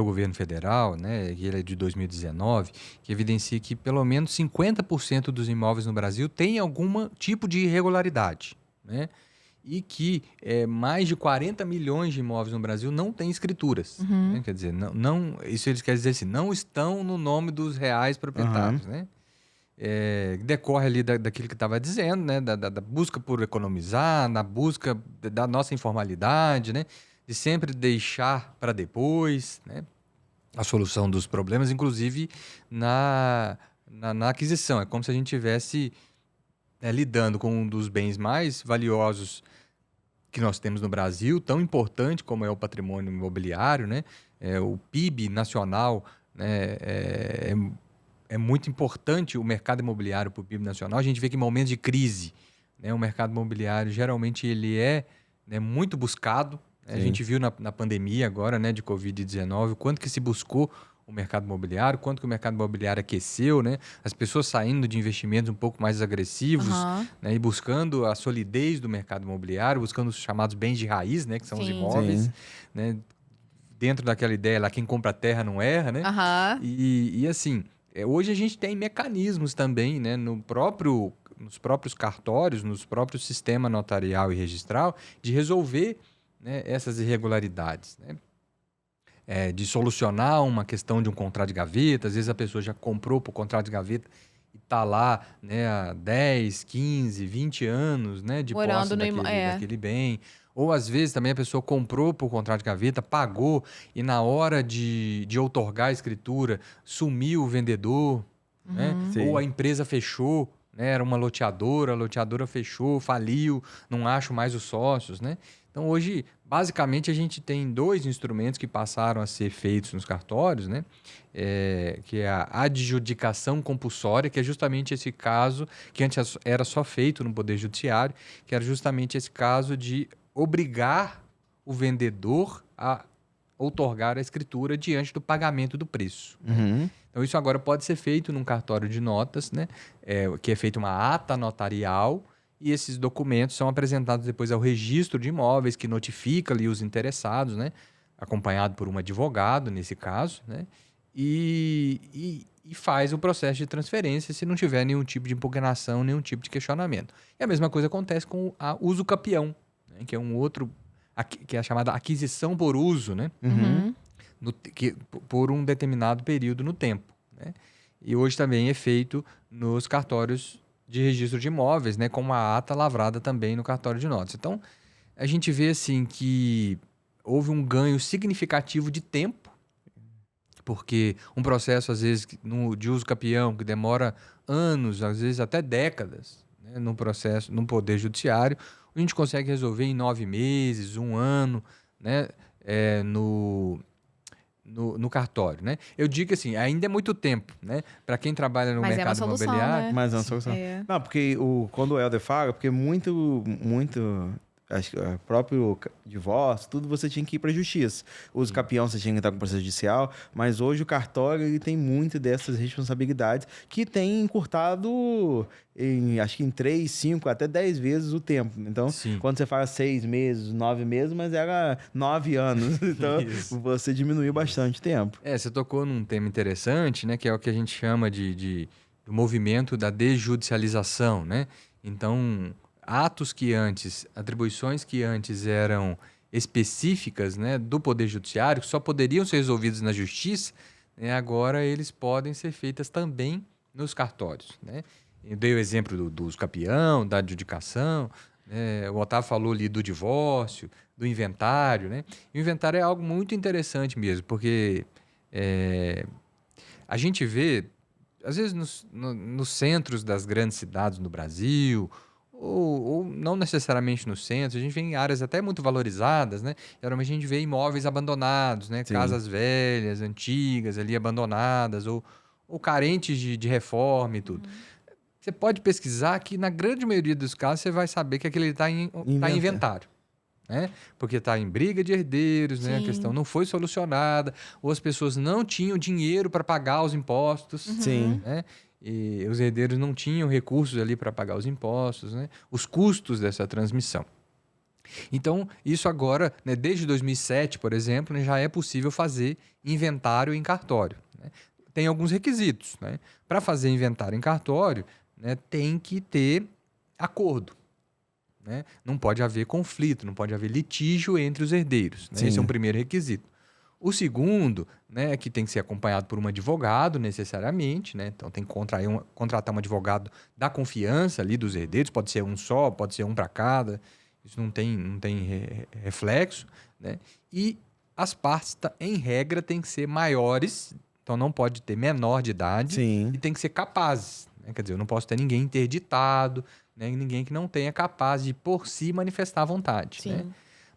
governo federal, né, que ele é de 2019, que evidencia que pelo menos 50% dos imóveis no Brasil tem algum tipo de irregularidade, né? E que mais de 40 milhões de imóveis no Brasil não têm escrituras, né? Quer dizer, isso eles querem dizer assim, não estão no nome dos reais proprietários, né? Decorre ali daquilo que estava dizendo, né? Da busca por economizar, na busca da nossa informalidade, né? De sempre deixar para depois, né? A solução dos problemas, inclusive na aquisição. É como se a gente estivesse lidando com um dos bens mais valiosos que nós temos no Brasil, tão importante como é o patrimônio imobiliário, né? O PIB nacional, né? É muito importante o mercado imobiliário para o PIB nacional. A gente vê que em momentos de crise, né, o mercado imobiliário geralmente ele né, muito buscado. A gente viu na pandemia agora, né, de Covid-19, o quanto que se buscou o mercado imobiliário, quanto que o mercado imobiliário aqueceu, né? As pessoas saindo de investimentos um pouco mais agressivos, né, e buscando a solidez do mercado imobiliário, buscando os chamados bens de raiz, né, que são os imóveis, né? Dentro daquela ideia lá, quem compra terra não erra, né? E assim, hoje a gente tem mecanismos também, né, nos próprios cartórios, nos próprios sistema notarial e registral, de resolver, né, essas irregularidades, né? De solucionar uma questão de um contrato de gaveta. Às vezes a pessoa já comprou por contrato de gaveta e está lá, né, há 10, 15, 20 anos, né, de Morando posse daquele bem. Ou às vezes também a pessoa comprou por contrato de gaveta, pagou e na hora de outorgar a escritura sumiu o vendedor, né? Ou a empresa fechou, né? Era uma loteadora, a loteadora fechou, faliu, não acho mais os sócios, né? Então hoje, basicamente, a gente tem 2 instrumentos que passaram a ser feitos nos cartórios, né? Que é a adjudicação compulsória, que é justamente esse caso que antes era só feito no Poder Judiciário, que era justamente esse caso de obrigar o vendedor a outorgar a escritura diante do pagamento do preço. Então, isso agora pode ser feito num cartório de notas, né? Que é feita uma ata notarial, e esses documentos são apresentados depois ao registro de imóveis, que notifica ali os interessados, né? Acompanhado por um advogado, nesse caso, né? E faz o processo de transferência se não tiver nenhum tipo de impugnação, nenhum tipo de questionamento. E a mesma coisa acontece com o uso capião, né? Que é um outro, que é a chamada aquisição por uso, né? Por um determinado período no tempo, né? E hoje também é feito nos cartórios de registro de imóveis, né, com uma ata lavrada também no cartório de notas. Então, a gente vê assim que houve um ganho significativo de tempo, porque um processo, às vezes, de uso capião, que demora anos, às vezes até décadas, né, no processo, no Poder Judiciário, a gente consegue resolver em 9 meses, 1 ano, né, no cartório, né? Eu digo assim, ainda é muito tempo, né? Para quem trabalha no mercado imobiliário. Né? Mas é uma solução. Não, porque quando o Helder fala, porque muito, acho que o próprio divórcio, tudo você tinha que ir para a justiça. Uso capião você tinha que estar com o processo judicial, mas hoje o cartório ele tem muito dessas responsabilidades que tem encurtado acho que em 3, 5, até 10 vezes o tempo. Então, quando você fala 6 meses, 9 meses, mas era 9 anos. Então, você diminuiu bastante o tempo. Você tocou num tema interessante, né? Que é o que a gente chama do movimento da desjudicialização, né? Então, atribuições que antes eram específicas, né, do Poder Judiciário, que só poderiam ser resolvidas na Justiça, né, agora eles podem ser feitas também nos cartórios, né? Eu dei o exemplo do uso capião, da adjudicação, né? O Otávio falou ali do divórcio, do inventário, né? E o inventário é algo muito interessante mesmo, porque a gente vê, às vezes, nos centros das grandes cidades no Brasil, ou não necessariamente no centro, a gente vê em áreas até muito valorizadas, né? Geralmente a gente vê imóveis abandonados, né? Casas velhas, antigas ali abandonadas, ou carentes de reforma e tudo. Você pode pesquisar que, na grande maioria dos casos, você vai saber que aquele está em inventário. Né? Porque está em briga de herdeiros, né? A questão não foi solucionada, ou as pessoas não tinham dinheiro para pagar os impostos. Sim. Né? E os herdeiros não tinham recursos ali para pagar os impostos, né? Os custos dessa transmissão. Então, isso agora, né, desde 2007, por exemplo, né, já é possível fazer inventário em cartório. Né? Tem alguns requisitos. Né? Para fazer inventário em cartório, né, tem que ter acordo. Né? Não pode haver conflito, não pode haver litígio entre os herdeiros. Né? Esse é um primeiro requisito. O segundo, né, é que tem que ser acompanhado por um advogado, necessariamente. Né? Então, tem que contratar um advogado da confiança ali dos herdeiros. Pode ser um só, pode ser um para cada. Isso não tem reflexo. Né? E as partes, em regra, têm que ser maiores. Então, não pode ter menor de idade. Sim. E tem que ser capazes. Né? Quer dizer, eu não posso ter ninguém interditado, né? Ninguém que não tenha capaz de, por si, manifestar a vontade. Né?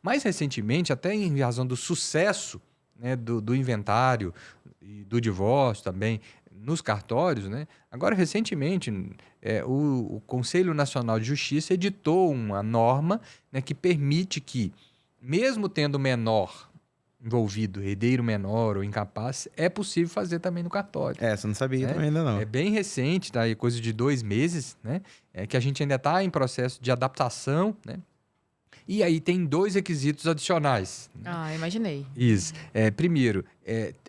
Mais recentemente, até em razão do sucesso, né, do inventário e do divórcio também nos cartórios, né? Agora, recentemente, o Conselho Nacional de Justiça editou uma norma, né, que permite que, mesmo tendo menor envolvido, herdeiro menor ou incapaz, é possível fazer também no cartório. Você não sabia também ainda não. É bem recente, tá? Coisa de 2 meses, né? Que a gente ainda está em processo de adaptação, né? E aí tem 2 requisitos adicionais. Imaginei. Isso. Primeiro,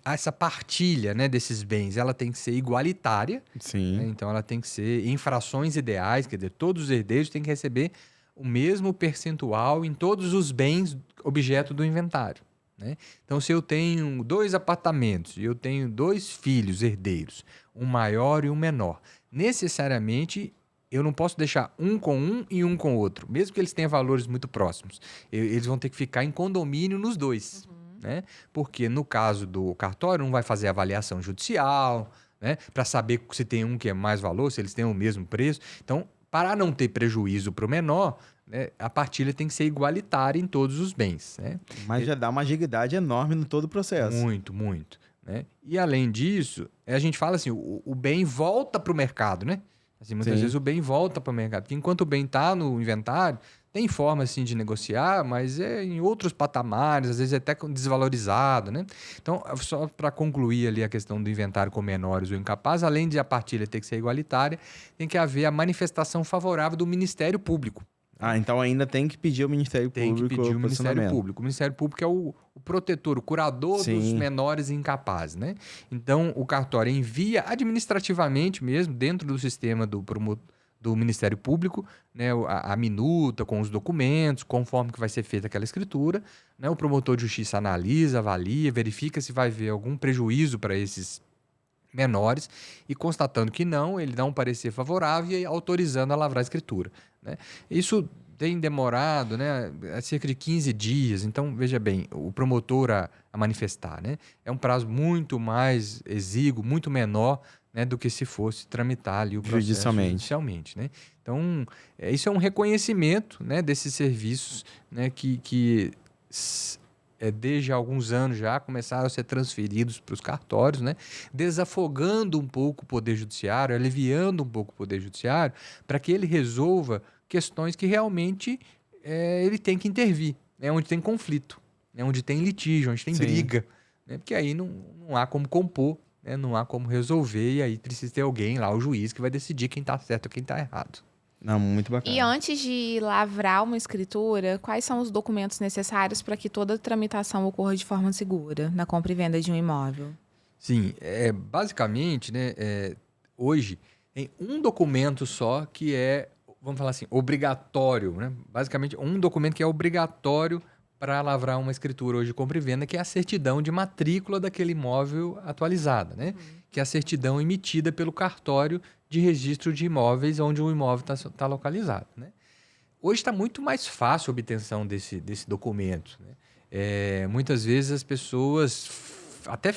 essa partilha, né, desses bens, ela tem que ser igualitária. Sim. Né? Então, ela tem que ser em frações ideais, quer dizer, todos os herdeiros têm que receber o mesmo percentual em todos os bens objeto do inventário. Né? Então, se eu tenho 2 apartamentos e eu tenho 2 filhos herdeiros, um maior e um menor, necessariamente eu não posso deixar um com um e um com o outro, mesmo que eles tenham valores muito próximos. Eles vão ter que ficar em condomínio nos 2. Né? Porque no caso do cartório não vai fazer avaliação judicial, né? Para saber se tem um que é mais valor, se eles têm o mesmo preço. Então, para não ter prejuízo para o menor, né, a partilha tem que ser igualitária em todos os bens. Né? Mas já dá uma agilidade enorme no todo o processo. Muito, muito. Né? E além disso, a gente fala assim, o bem volta para o mercado, né? Assim, muitas vezes o bem volta para o mercado. Porque enquanto o bem está no inventário, tem forma assim, de negociar, mas é em outros patamares, às vezes é até desvalorizado. Né? Então, só para concluir ali a questão do inventário com menores ou incapazes, além de a partilha ter que ser igualitária, tem que haver a manifestação favorável do Ministério Público. Então ainda tem que pedir ao Ministério Público. Tem que pedir o Ministério Público. O Ministério Público é o protetor, o curador dos menores incapazes. Né? Então, o cartório envia administrativamente mesmo, dentro do sistema do Ministério Público, né, a minuta com os documentos, conforme que vai ser feita aquela escritura. Né? O promotor de justiça analisa, avalia, verifica se vai haver algum prejuízo para esses menores e, constatando que não, ele dá um parecer favorável e autorizando a lavrar a escritura. Né? Isso tem demorado, né, cerca de 15 dias. Então, veja bem, o promotor a manifestar, né, é um prazo muito mais exíguo, muito menor, né, do que se fosse tramitar ali o processo judicialmente. Né? Então, isso é um reconhecimento, né, desses serviços, né, que desde alguns anos já começaram a ser transferidos para os cartórios, né, desafogando um pouco o Poder Judiciário, aliviando um pouco o Poder Judiciário, para que ele resolva questões que realmente ele tem que intervir, né, onde tem conflito, né, onde tem litígio, onde tem briga. Né, porque aí não há como compor, né, não há como resolver, e aí precisa ter alguém lá, o juiz, que vai decidir quem está certo e quem está errado. Não, muito bacana. E antes de lavrar uma escritura, quais são os documentos necessários para que toda a tramitação ocorra de forma segura na compra e venda de um imóvel? Sim, basicamente, né, hoje tem um documento só que é, vamos falar assim, obrigatório. Né? Basicamente, um documento que é obrigatório para lavrar uma escritura hoje de compra e venda, que é a certidão de matrícula daquele imóvel atualizada, né? Que é a certidão emitida pelo cartório de registro de imóveis onde o imóvel está localizado. Né? Hoje está muito mais fácil a obtenção desse documento. Né? Muitas vezes as pessoas até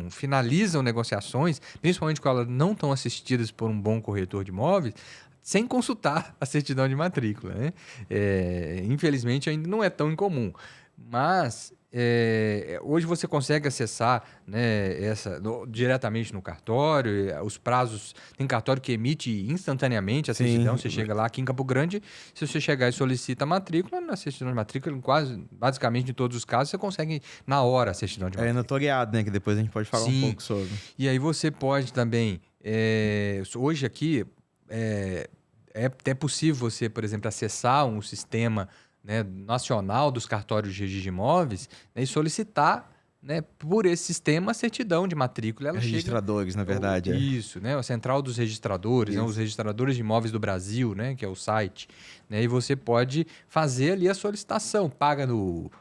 finalizam negociações, principalmente quando elas não estão assistidas por um bom corretor de imóveis, sem consultar a certidão de matrícula. Né? Infelizmente, ainda não é tão incomum. Mas hoje você consegue acessar, né, diretamente no cartório. Os prazos, tem cartório que emite instantaneamente a certidão. Você chega lá aqui em Campo Grande, se você chegar e solicita a matrícula, na certidão de matrícula, basicamente em todos os casos, você consegue na hora a certidão de matrícula. É notoriado, né? Que depois a gente pode falar um pouco sobre. E aí você pode também, hoje aqui, é até possível você, por exemplo, acessar um sistema, né, nacional dos cartórios de registro de imóveis, né, e solicitar, né, por esse sistema a certidão de matrícula. Registradores, na verdade. Isso, né? A Central dos Registradores, né, os Registradores de Imóveis do Brasil, né, que é o site. Né, e você pode fazer ali a solicitação, paga no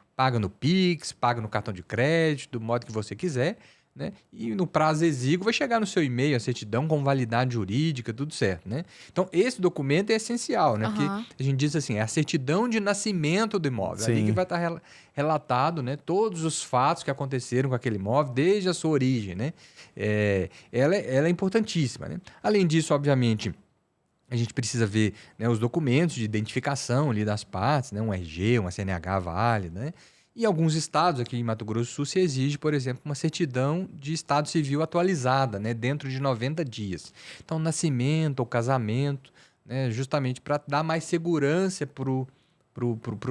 Pix, paga no cartão de crédito, do modo que você quiser. Né? E no prazo exíguo vai chegar no seu e-mail a certidão com validade jurídica, tudo certo, né? Então, esse documento é essencial, né? Porque a gente diz assim, é a certidão de nascimento do imóvel. Ali que vai estar relatado, né, todos os fatos que aconteceram com aquele imóvel, desde a sua origem, né? Ela é importantíssima, né? Além disso, obviamente, a gente precisa ver, né, os documentos de identificação ali das partes, né? Um RG, uma CNH válida, né? E alguns estados, aqui em Mato Grosso do Sul, se exige, por exemplo, uma certidão de estado civil atualizada, né, dentro de 90 dias. Então, nascimento ou casamento, né, justamente para dar mais segurança pro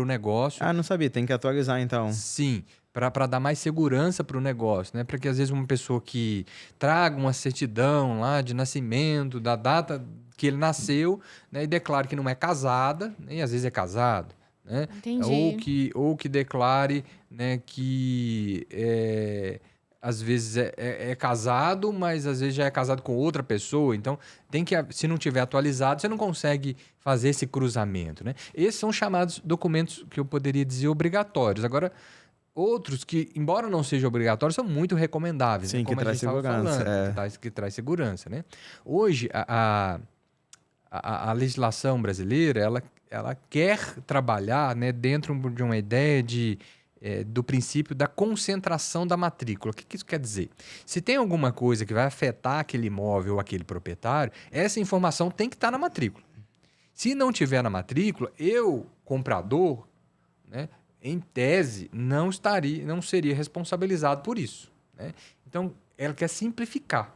negócio. Ah, não sabia, tem que atualizar então. Sim, para dar mais segurança para o negócio, né? Para que às vezes uma pessoa que traga uma certidão lá de nascimento, da data que ele nasceu, né, e declare que não é casada, né, e às vezes é casado. Né? Ou que declare, né, que às vezes é casado, mas às vezes já é casado com outra pessoa. Então, se não tiver atualizado, você não consegue fazer esse cruzamento. Né? Esses são chamados documentos que eu poderia dizer obrigatórios. Agora, outros que, embora não sejam obrigatórios, são muito recomendáveis. Sim, né? que traz segurança. Que traz segurança. Né? Hoje, a legislação brasileira, ela quer trabalhar, né, dentro de uma ideia do princípio da concentração da matrícula. O que isso quer dizer? Se tem alguma coisa que vai afetar aquele imóvel ou aquele proprietário, essa informação tem que estar na matrícula. Se não tiver na matrícula, comprador, né, em tese, não seria responsabilizado por isso. Né? Então, ela quer simplificar.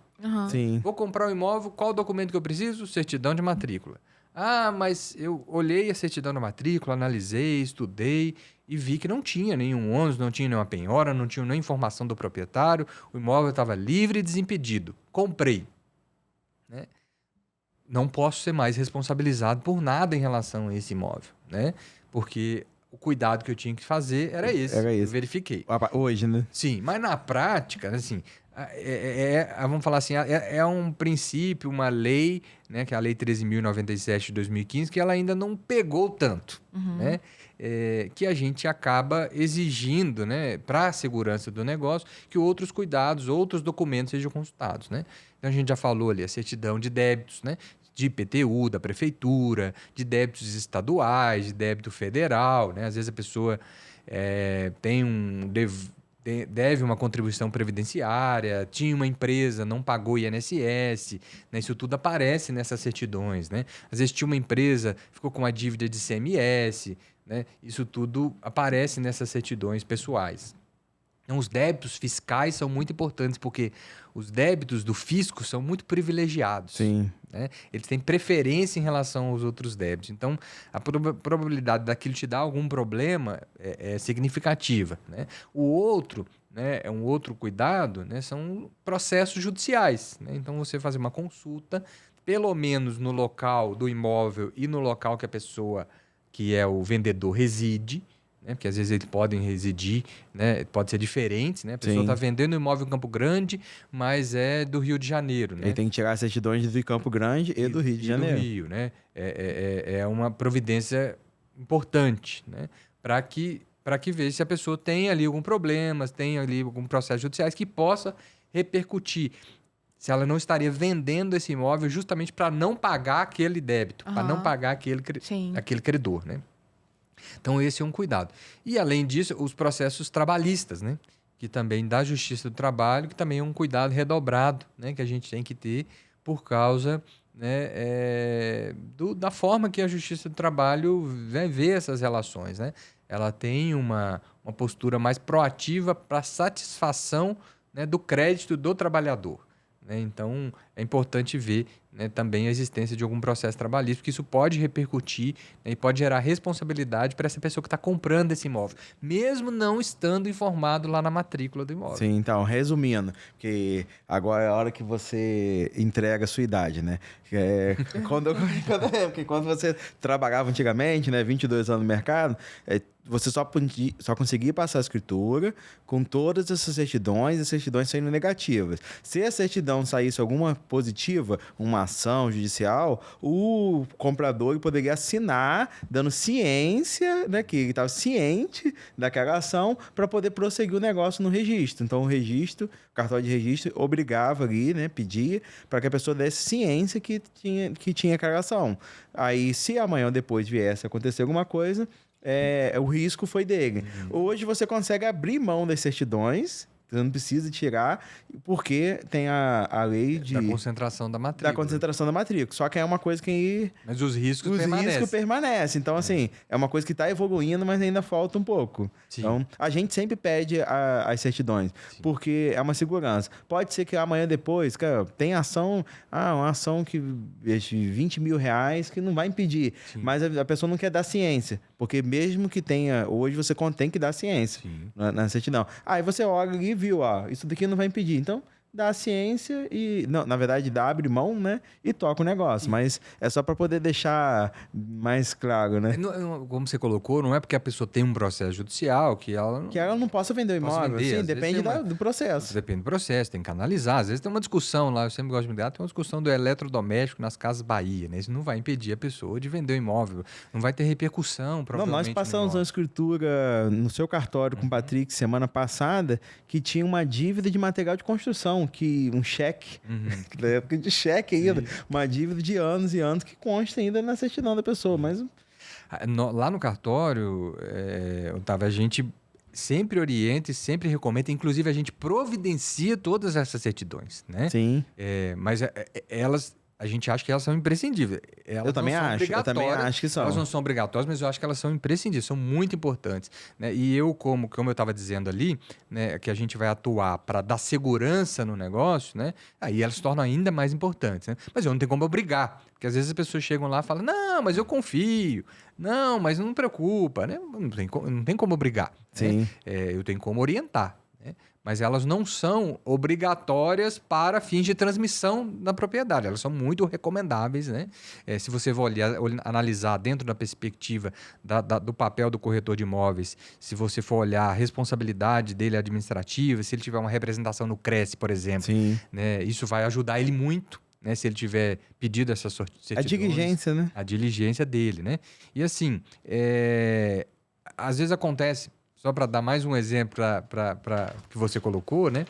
Sim. Vou comprar um imóvel, qual documento que eu preciso? Certidão de matrícula. Ah, mas eu olhei a certidão da matrícula, analisei, estudei e vi que não tinha nenhum ônus, não tinha nenhuma penhora, não tinha nenhuma informação do proprietário, o imóvel estava livre e desimpedido. Comprei. Né? Não posso ser mais responsabilizado por nada em relação a esse imóvel, né? Porque o cuidado que eu tinha que fazer era esse. Eu verifiquei. Hoje, né? Sim, mas na prática, assim, vamos falar assim, é um princípio, uma lei, né, que é a Lei 13.097 de 2015, que ela ainda não pegou tanto, né? Que a gente acaba exigindo, né, para a segurança do negócio, que outros cuidados, outros documentos sejam consultados, né? Então a gente já falou ali a certidão de débitos, né? De IPTU, da prefeitura, de débitos estaduais, de débito federal, né? Às vezes a pessoa deve uma contribuição previdenciária, tinha uma empresa, não pagou INSS, né? Isso tudo aparece nessas certidões, né? Às vezes tinha uma empresa, ficou com uma dívida de ICMS, né? Isso tudo aparece nessas certidões pessoais. Então, os débitos fiscais são muito importantes, porque os débitos do fisco são muito privilegiados. Sim. Né? Eles têm preferência em relação aos outros débitos. Então, a probabilidade daquilo te dar algum problema é significativa. Né? O outro, né, um outro cuidado, né, são processos judiciais. Né? Então, você fazer uma consulta, pelo menos no local do imóvel e no local que a pessoa, que é o vendedor, reside. Né? Porque às vezes eles podem residir, né? Pode ser diferente, né? A pessoa está vendendo um imóvel em Campo Grande, mas é do Rio de Janeiro. Né? Ele tem que tirar as certidões de Campo Grande e do Rio de Janeiro. Do Rio, né? É uma providência importante, né? Para que veja se a pessoa tem ali algum problema, tem ali algum processo judiciais que possa repercutir. Se ela não estaria vendendo esse imóvel justamente para não pagar aquele débito, para não pagar aquele credor, né? Então, esse é um cuidado. E, além disso, os processos trabalhistas, né? Que também da Justiça do Trabalho, que também é um cuidado redobrado, né? Que a gente tem que ter por causa, né, da forma que a Justiça do Trabalho vê essas relações, né? ela tem uma postura mais proativa para satisfação, né, do crédito do trabalhador, né? Então, é importante ver, né, também a existência de algum processo trabalhista, porque isso pode repercutir, né, e pode gerar responsabilidade para essa pessoa que está comprando esse imóvel, mesmo não estando informado lá na matrícula do imóvel. Sim, então, resumindo, porque agora é a hora que você entrega a sua idade, né? Que é porque quando você trabalhava antigamente, né, 22 anos no mercado, você só conseguia passar a escritura com todas essas certidões, e as certidões saindo negativas. Se a certidão saísse alguma positiva, uma ação judicial, o comprador poderia assinar, dando ciência, né, que estava ciente daquela ação, para poder prosseguir o negócio no registro. Então, o cartório de registro obrigava ali, né, pedia para que a pessoa desse ciência que tinha aquela ação. Aí, se amanhã ou depois viesse a acontecer alguma coisa, o risco foi dele. Hoje você consegue abrir mão das certidões, você não precisa tirar, porque tem a lei da concentração da matrícula. Da concentração da matrícula. Só que é uma coisa que... Mas os riscos permanecem. Então, assim, é uma coisa que está evoluindo, mas ainda falta um pouco. Sim. Então, a gente sempre pede as certidões, sim, porque é uma segurança. Pode ser que amanhã depois, cara, tem uma ação que de 20 mil reais que não vai impedir, sim, mas a pessoa não quer dar ciência, porque mesmo que tenha, hoje você tem que dar ciência na certidão. Aí você olha e viu, isso daqui não vai impedir. Então, dá a ciência e... Não, na verdade, abre mão, né? E toca o negócio. Sim. Mas é só para poder deixar mais claro, né? Como você colocou, não é porque a pessoa tem um processo judicial que ela não possa vender o imóvel. Sim, depende do processo. Depende do processo, tem que analisar. Às vezes tem uma discussão lá, eu sempre gosto de me dar, tem uma discussão do eletrodoméstico nas Casas Bahia, né? Isso não vai impedir a pessoa de vender o imóvel. Não vai ter repercussão, provavelmente. Nós passamos uma escritura no seu cartório com o Patrick semana passada que tinha uma dívida de material de construção, um cheque, da época de cheque ainda, uma dívida de anos e anos que consta ainda na certidão da pessoa, mas... Lá no cartório, Otávio, a gente sempre orienta e sempre recomenda, inclusive a gente providencia todas essas certidões, né? Sim. Mas a gente acha que elas são imprescindíveis. Eu também acho que são. Elas não são obrigatórias, mas eu acho que elas são imprescindíveis, são muito importantes, né? E eu, como eu estava dizendo ali, né, que a gente vai atuar para dar segurança no negócio, né? Aí elas se tornam ainda mais importantes, né? Mas eu não tenho como obrigar, porque às vezes as pessoas chegam lá e falam, não, mas eu confio, não, mas não preocupa, né? Não tem como obrigar. Sim. Né? Eu tenho como orientar, né? Mas elas não são obrigatórias para fins de transmissão da propriedade. Elas são muito recomendáveis, né? Se você for analisar dentro da perspectiva do papel do corretor de imóveis, se você for olhar a responsabilidade dele administrativa, se ele tiver uma representação no CRES, por exemplo, né? Isso vai ajudar ele muito, né? Se ele tiver pedido essas certidões. A diligência, né? A diligência dele, né? E assim, às vezes acontece... Só para dar mais um exemplo para que você colocou, né?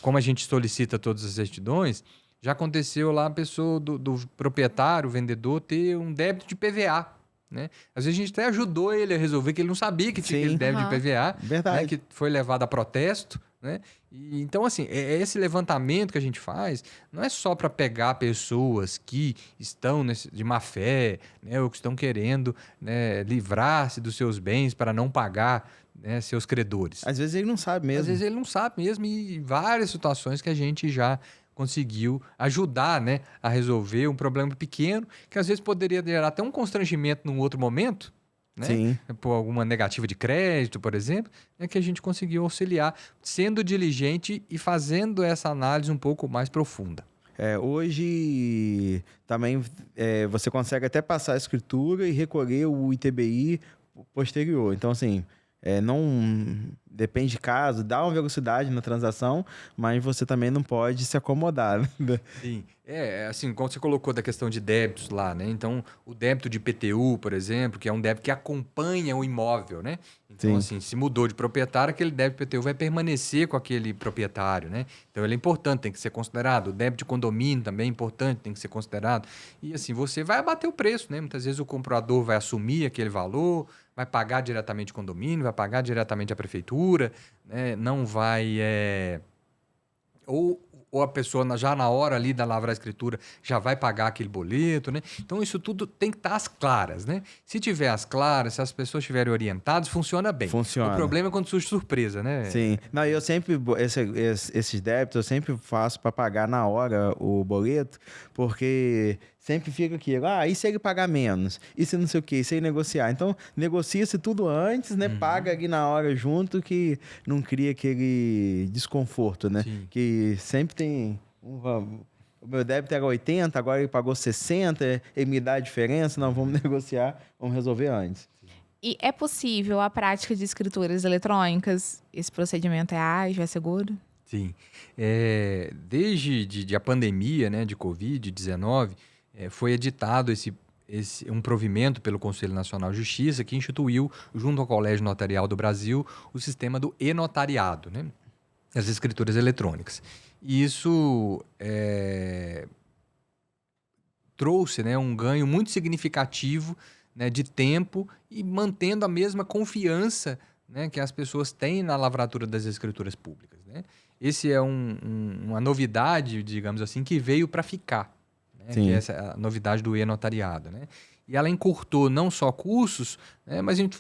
Como a gente solicita todas as certidões, já aconteceu lá a pessoa do proprietário, o vendedor, ter um débito de PVA. Né? Às vezes a gente até ajudou ele a resolver, que ele não sabia que tinha aquele débito de PVA, né? Que foi levado a protesto. Né? E, então, assim, esse levantamento que a gente faz não é só para pegar pessoas que estão de má fé, né? Ou que estão querendo, né, livrar-se dos seus bens para não pagar, né, seus credores. Às vezes ele não sabe mesmo. Às vezes ele não sabe mesmo, e várias situações que a gente já conseguiu ajudar, né, a resolver um problema pequeno que às vezes poderia gerar até um constrangimento num outro momento, né? Sim. Por alguma negativa de crédito, por exemplo, é que a gente conseguiu auxiliar, sendo diligente e fazendo essa análise um pouco mais profunda. Hoje também você consegue até passar a escritura e recolher o ITBI posterior. Então, assim, não depende de caso, dá uma velocidade na transação, mas você também não pode se acomodar. Né? Sim. Assim, como você colocou da questão de débitos lá, né? Então, o débito de IPTU, por exemplo, que é um débito que acompanha o imóvel, né? Então, assim, se mudou de proprietário, aquele débito de IPTU vai permanecer com aquele proprietário, né? Então, ele é importante, tem que ser considerado. O débito de condomínio também é importante, tem que ser considerado. E, assim, você vai abater o preço, né? Muitas vezes o comprador vai assumir aquele valor, vai pagar diretamente o condomínio, vai pagar diretamente a prefeitura, né? Não vai... Ou ou a pessoa já na hora ali da lavrar a escritura já vai pagar aquele boleto, né? Então isso tudo tem que estar às claras, né? Se tiver às claras, se as pessoas estiverem orientadas, funciona bem. Funciona. O problema é quando surge surpresa, né? Sim. Não, eu sempre, esses débitos, eu sempre faço para pagar na hora o boleto, porque sempre fica aquilo, e se ele pagar menos? E se não sei o quê? E se ele negociar? Então, negocia-se tudo antes, né? Paga ali na hora junto, que não cria aquele desconforto, né? Sim. Que sempre tem... O meu débito era 80, agora ele pagou 60, ele me dá a diferença, não, vamos negociar, vamos resolver antes. E é possível a prática de escrituras eletrônicas? Esse procedimento é ágil, é seguro? Sim. Desde a pandemia, né, de Covid-19, foi editado um provimento pelo Conselho Nacional de Justiça que instituiu, junto ao Colégio Notarial do Brasil, o sistema do e-notariado, né, as escrituras eletrônicas. E isso trouxe, né, um ganho muito significativo, né, de tempo e mantendo a mesma confiança, né, que as pessoas têm na lavratura das escrituras públicas, né? Esse é uma novidade, digamos assim, que veio para ficar, né? Que é essa a novidade do e-notariado, né? E ela encurtou não só custos, né, mas a gente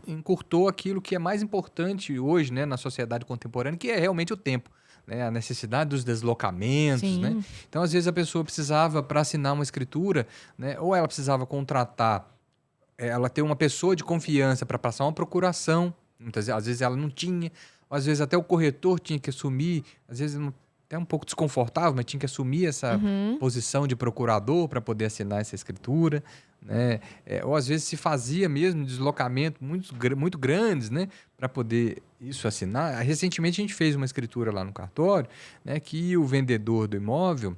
encurtou aquilo que é mais importante hoje, né, na sociedade contemporânea, que é realmente o tempo, né? A necessidade dos deslocamentos, né? Então, às vezes, a pessoa precisava, para assinar uma escritura, né, ou ela precisava contratar, ela ter uma pessoa de confiança para passar uma procuração, às vezes ela não tinha, ou às vezes até o corretor tinha que assumir, às vezes até um pouco desconfortável, mas tinha que assumir essa posição de procurador para poder assinar essa escritura, né? Ou às vezes se fazia mesmo deslocamento muito grandes, né, para poder isso assinar. Recentemente a gente fez uma escritura lá no cartório, né, que o vendedor do imóvel,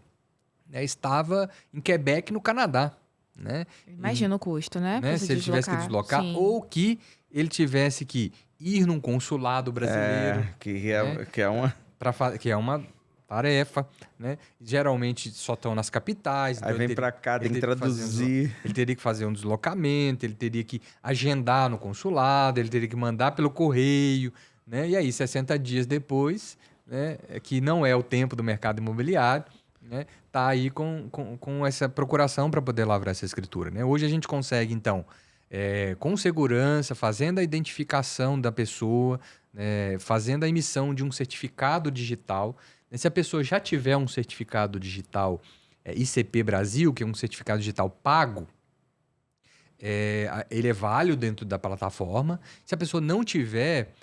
né, estava em Quebec, no Canadá, né? Imagina o custo, né? Se ele tivesse que deslocar, ou que ele tivesse que ir num consulado brasileiro. Que é uma tarefa, né? Geralmente só estão nas capitais. Aí vem para cá, tem que traduzir. Ele teria que fazer um deslocamento, ele teria que agendar no consulado, ele teria que mandar pelo correio, né? E aí, 60 dias depois, né, que não é o tempo do mercado imobiliário, né, tá aí com essa procuração para poder lavrar essa escritura, né? Hoje a gente consegue, então, com segurança, fazendo a identificação da pessoa, né, fazendo a emissão de um certificado digital. Se a pessoa já tiver um certificado digital ICP Brasil, que é um certificado digital pago, ele é válido dentro da plataforma. Se a pessoa não tiver,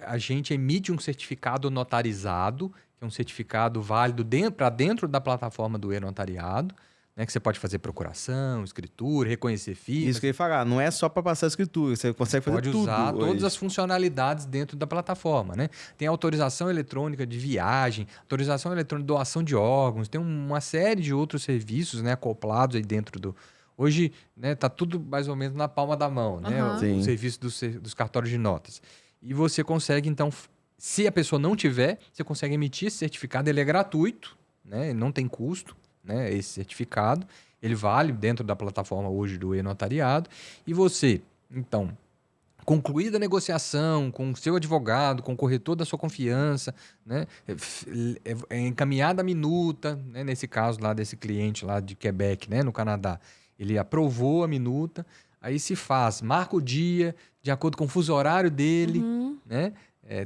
a gente emite um certificado notarizado, que é um certificado válido para dentro da plataforma do e-notariado, né, que você pode fazer procuração, escritura, reconhecer firmas. Isso que eu ia falar, não é só para passar a escritura, você consegue fazer tudo. Pode usar todas as funcionalidades dentro da plataforma, né? Tem autorização eletrônica de viagem, autorização eletrônica de doação de órgãos, tem uma série de outros serviços, né, acoplados aí dentro do... Hoje, né, tá tudo mais ou menos na palma da mão, né? O serviço dos cartórios de notas. E você consegue, então, se a pessoa não tiver, você consegue emitir esse certificado, ele é gratuito, né? Não tem custo, né, esse certificado, ele vale dentro da plataforma hoje do e-notariado, e você, então, concluída a negociação com o seu advogado, com o corretor da sua confiança, né, encaminhada a minuta, né, nesse caso lá desse cliente lá de Quebec, né, no Canadá, ele aprovou a minuta, aí se marca o dia, de acordo com o fuso horário dele, né,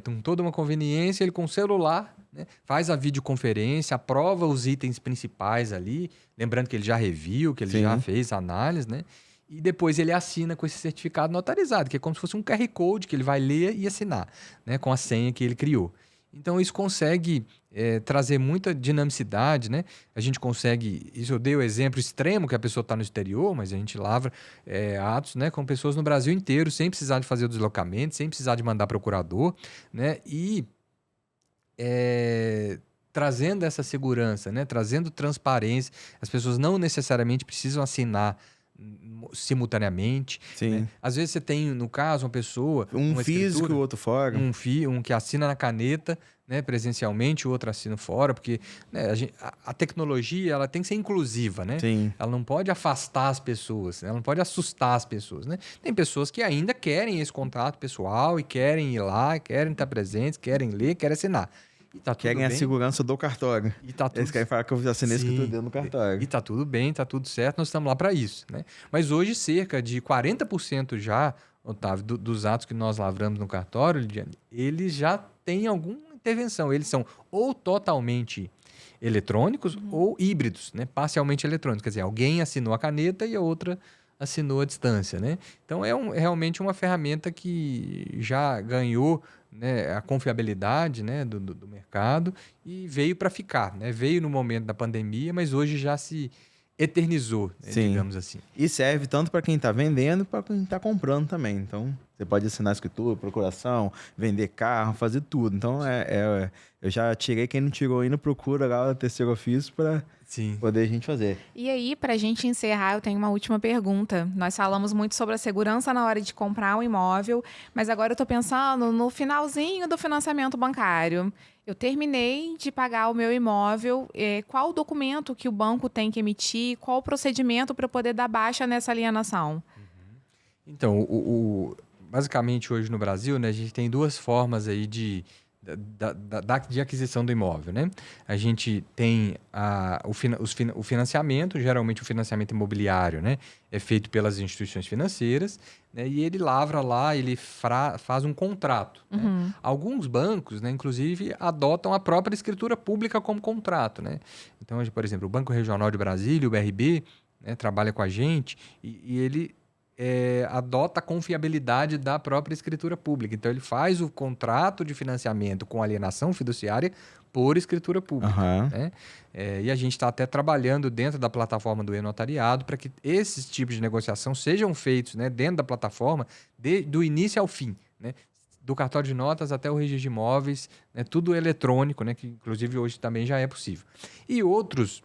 com toda uma conveniência, ele com o celular, né, faz a videoconferência, aprova os itens principais ali, lembrando que ele já reviu, que ele já fez a análise, né? E depois ele assina com esse certificado notarizado, que é como se fosse um QR Code que ele vai ler e assinar, né, com a senha que ele criou. Então, isso consegue trazer muita dinamicidade, né? A gente consegue... Isso eu dei o exemplo extremo, que a pessoa está no exterior, mas a gente lavra atos, né, com pessoas no Brasil inteiro, sem precisar de fazer o deslocamento, sem precisar de mandar procurador, né? E trazendo essa segurança, né? Trazendo transparência. As pessoas não necessariamente precisam assinar simultaneamente, né? Às vezes você tem, no caso, uma pessoa... Um físico e o outro fora. Um que assina na caneta, né, presencialmente, o outro assina fora, porque, né, a tecnologia ela tem que ser inclusiva, né? Ela não pode afastar as pessoas, ela não pode assustar as pessoas, né? Tem pessoas que ainda querem esse contato pessoal e querem ir lá, querem estar presentes, querem ler, querem assinar. e tá tudo Querem a bem. segurança do cartório. E tá tudo Eles querem falar que eu assinei a escritura Sim. dentro do cartório. E tá tudo bem, tá tudo certo, nós estamos lá para isso, né? Mas hoje cerca de 40% já, Otávio, dos atos que nós lavramos no cartório, Lidiane, eles já têm alguma intervenção. Eles são ou totalmente eletrônicos ou híbridos, né? Parcialmente eletrônicos. Quer dizer, alguém assinou a caneta e a outra assinou à distância, né? Então é realmente uma ferramenta que já ganhou, né, a confiabilidade, né, do mercado e veio para ficar, né? Veio no momento da pandemia, mas hoje já se eternizou, né, Sim. digamos assim. E serve tanto para quem está vendendo para quem está comprando também. Então, você pode assinar escritura, procuração, vender carro, fazer tudo. Então, eu já tirei, quem não tirou ainda, procura lá o terceiro ofício para Sim. poder a gente fazer. E aí, para a gente encerrar, eu tenho uma última pergunta. Nós falamos muito sobre a segurança na hora de comprar um imóvel, mas agora eu estou pensando no finalzinho do financiamento bancário. Eu terminei de pagar o meu imóvel. Qual o documento que o banco tem que emitir? Qual o procedimento para eu poder dar baixa nessa alienação? Então, basicamente hoje no Brasil, né, a gente tem duas formas aí de aquisição do imóvel, né? A gente tem o financiamento, geralmente o financiamento imobiliário, né? É feito pelas instituições financeiras, né? E ele lavra lá, ele faz um contrato. Né? Alguns bancos, né, inclusive, adotam a própria escritura pública como contrato, né? Então, por exemplo, o Banco Regional de Brasília, o BRB, né, trabalha com a gente e ele adota a confiabilidade da própria escritura pública. Então, ele faz o contrato de financiamento com alienação fiduciária por escritura pública. Uhum. Né? E a gente está até trabalhando dentro da plataforma do e-notariado para que esses tipos de negociação sejam feitos, né, dentro da plataforma do início ao fim. Né? Do cartório de notas até o registro de imóveis, né, tudo eletrônico, né, que inclusive hoje também já é possível. E outras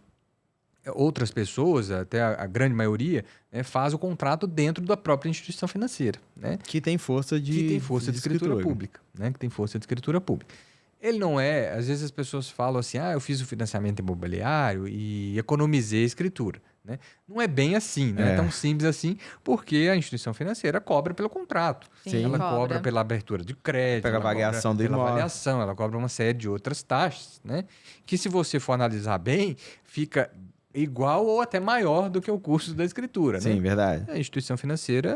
pessoas, até a grande maioria, né, faz o contrato dentro da própria instituição financeira. Né? Que tem força de escritura pública. Né? Que tem força de escritura pública. Ele não é... Às vezes as pessoas falam assim, eu fiz o financiamento imobiliário e economizei a escritura. Né? Não é bem assim, não é tão simples assim, porque a instituição financeira cobra pelo contrato. Sim, ela cobra pela abertura de crédito, pela avaliação do imóvel. avaliação, ela cobra uma série de outras taxas, né? Que se você for analisar bem, fica igual ou até maior do que o custo da escritura. Sim, né? verdade. A instituição financeira,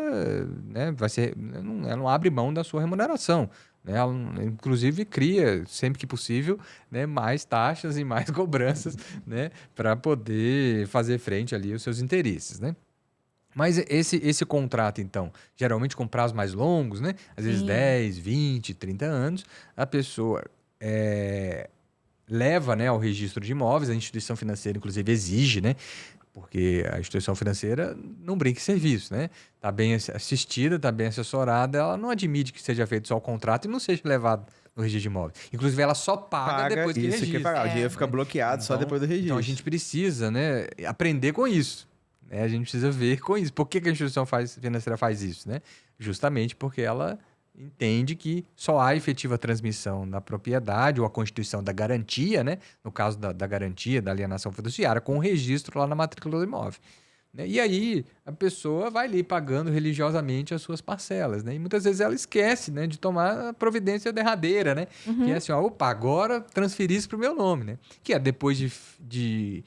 né, ela não abre mão da sua remuneração. Né? Ela, inclusive, cria, sempre que possível, né, mais taxas e mais cobranças, né, para poder fazer frente ali aos seus interesses. Né? Mas esse contrato, então, geralmente com prazos mais longos, né? Às vezes 10, 20, 30 anos, a pessoa leva, né, ao registro de imóveis, a instituição financeira, inclusive, exige, né? Porque a instituição financeira não brinca em serviço, né? Está bem assistida, está bem assessorada, ela não admite que seja feito só o contrato e não seja levado no registro de imóveis. Inclusive, ela só paga depois que isso registra. Que pagar. O dinheiro fica bloqueado só depois do registro. Então, a gente precisa, né, aprender com isso. Né? A gente precisa ver com isso. Por que a instituição financeira faz isso? Né? Justamente porque ela entende que só há efetiva transmissão da propriedade ou a constituição da garantia, né? No caso da garantia, da alienação fiduciária, com o registro lá na matrícula do imóvel. Né? E aí a pessoa vai ali pagando religiosamente as suas parcelas. Né? E muitas vezes ela esquece, né, de tomar a providência derradeira, né? Que é assim, opa, agora transferi isso para o meu nome. Né? Que é depois de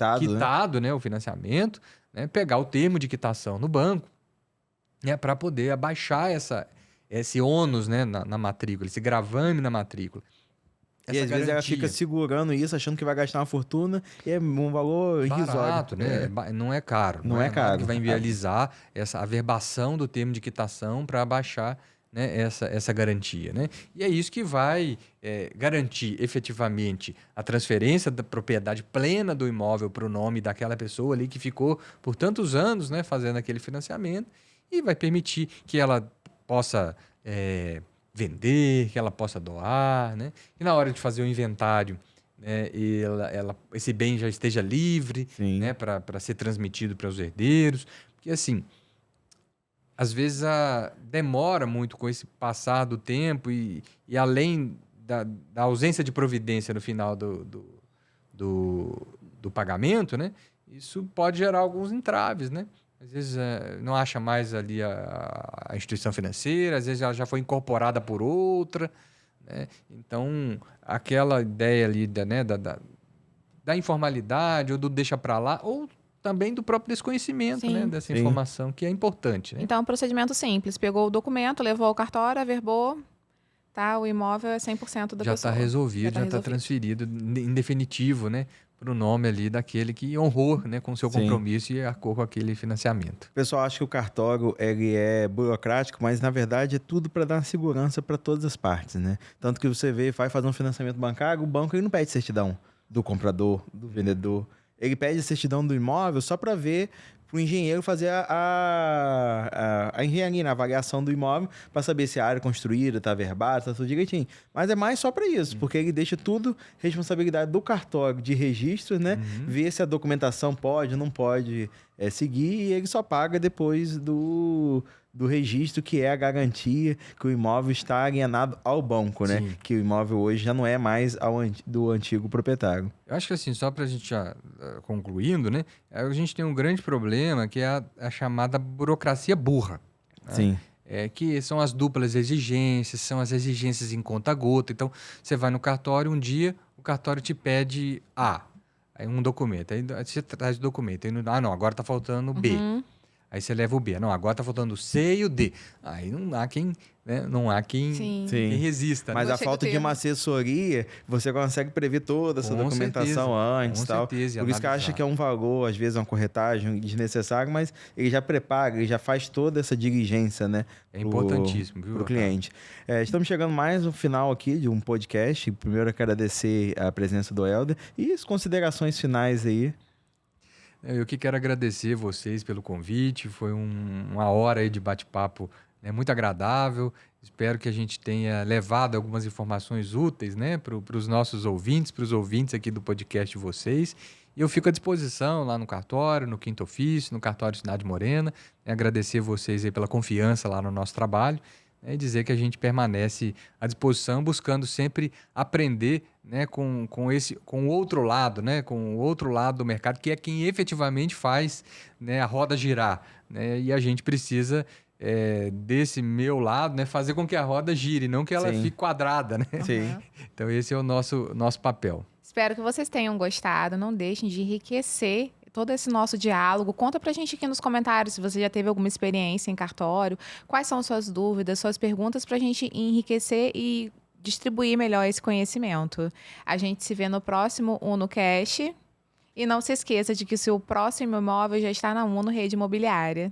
quitado, né, o financiamento, né, pegar o termo de quitação no banco, né, para poder abaixar esse ônus, né, na matrícula, esse gravame na matrícula. E às vezes ela fica segurando isso, achando que vai gastar uma fortuna, e é um valor barato, irrisório. né? Não é caro. Não é caro. Que vai inviabilizar essa averbação do termo de quitação para abaixar, né, essa garantia. Né? E é isso que vai garantir efetivamente a transferência da propriedade plena do imóvel para o nome daquela pessoa ali que ficou por tantos anos, né, fazendo aquele financiamento, e vai permitir que ela possa vender, que ela possa doar, né? E na hora de fazer o inventário, né, esse bem já esteja livre, né, para ser transmitido para os herdeiros. Porque, assim, às vezes demora muito com esse passar do tempo e além da ausência de providência no final do pagamento, né, isso pode gerar alguns entraves, né? Às vezes não acha mais ali a instituição financeira, às vezes ela já foi incorporada por outra, né? Então, aquela ideia ali da informalidade ou do deixa para lá, ou também do próprio desconhecimento, né, Sim. dessa Sim. informação, que é importante, né? Então, procedimento simples. Pegou o documento, levou ao cartório, averbou, tá? O imóvel é 100% da Já pessoa. está resolvido, já está resolvido. transferido em definitivo, né, para o nome ali daquele que honrou, né, com o seu Sim. compromisso e arcou com aquele financiamento. O pessoal acha que o cartório ele é burocrático, mas na verdade é tudo para dar segurança para todas as partes, né? Tanto que você vai fazer um financiamento bancário, o banco ele não pede certidão do comprador, do vendedor. Ele pede a certidão do imóvel só para ver, para o engenheiro fazer a engenharia, a avaliação do imóvel, para saber se a área construída está averbada, está tudo direitinho. Mas é mais só para isso, porque ele deixa tudo responsabilidade do cartório de registro, né? Ver se a documentação pode ou não pode seguir, e ele só paga depois do registro, que é a garantia que o imóvel está alienado ao banco, né? Sim. Que o imóvel hoje já não é mais do antigo proprietário. Eu acho que assim, só para a gente já concluindo, né, a gente tem um grande problema que é a chamada burocracia burra. Sim. Que são as duplas exigências, são as exigências em conta-gota. Então, você vai no cartório um dia, o cartório te pede aí um documento, aí você traz o documento, aí não, agora está faltando o B. Aí você leva o B. Não, agora está faltando o C e o D. Aí não há quem, né, Sim. quem resista. Mas né? a Gostei falta do de uma termo. assessoria, você consegue prever toda essa Com documentação certeza, antes com e tal. certeza, e Por isso que analisar. acha que é um valor, às vezes é uma corretagem desnecessária, mas ele já prepara, ele já faz toda essa diligência, né? É importantíssimo, viu, Pro Otávio? cliente. Estamos chegando mais no final aqui de um podcast. Primeiro eu quero agradecer a presença do Helder e as considerações finais aí. Eu que quero agradecer vocês pelo convite. Foi uma hora aí de bate-papo, né, muito agradável. Espero que a gente tenha levado algumas informações úteis, né, para os nossos ouvintes, para os ouvintes aqui do podcast de vocês. E eu fico à disposição lá no cartório, no Quinto Ofício, no cartório Cidade Morena. Agradecer vocês aí pela confiança lá no nosso trabalho. E dizer que a gente permanece à disposição, buscando sempre aprender, né, com o outro lado, né, com o outro lado do mercado, que é quem efetivamente faz, né, a roda girar, né, e a gente precisa desse meu lado, né, fazer com que a roda gire, não que ela Sim. fique quadrada, né? Sim. Então esse é o nosso papel. Espero que vocês tenham gostado. Não deixem de enriquecer todo esse nosso diálogo. Conta pra gente aqui nos comentários se você já teve alguma experiência em cartório, quais são suas dúvidas, suas perguntas, pra gente enriquecer e distribuir melhor esse conhecimento. A gente se vê no próximo UnoCast. E não se esqueça de que o seu próximo imóvel já está na Uno Rede Imobiliária.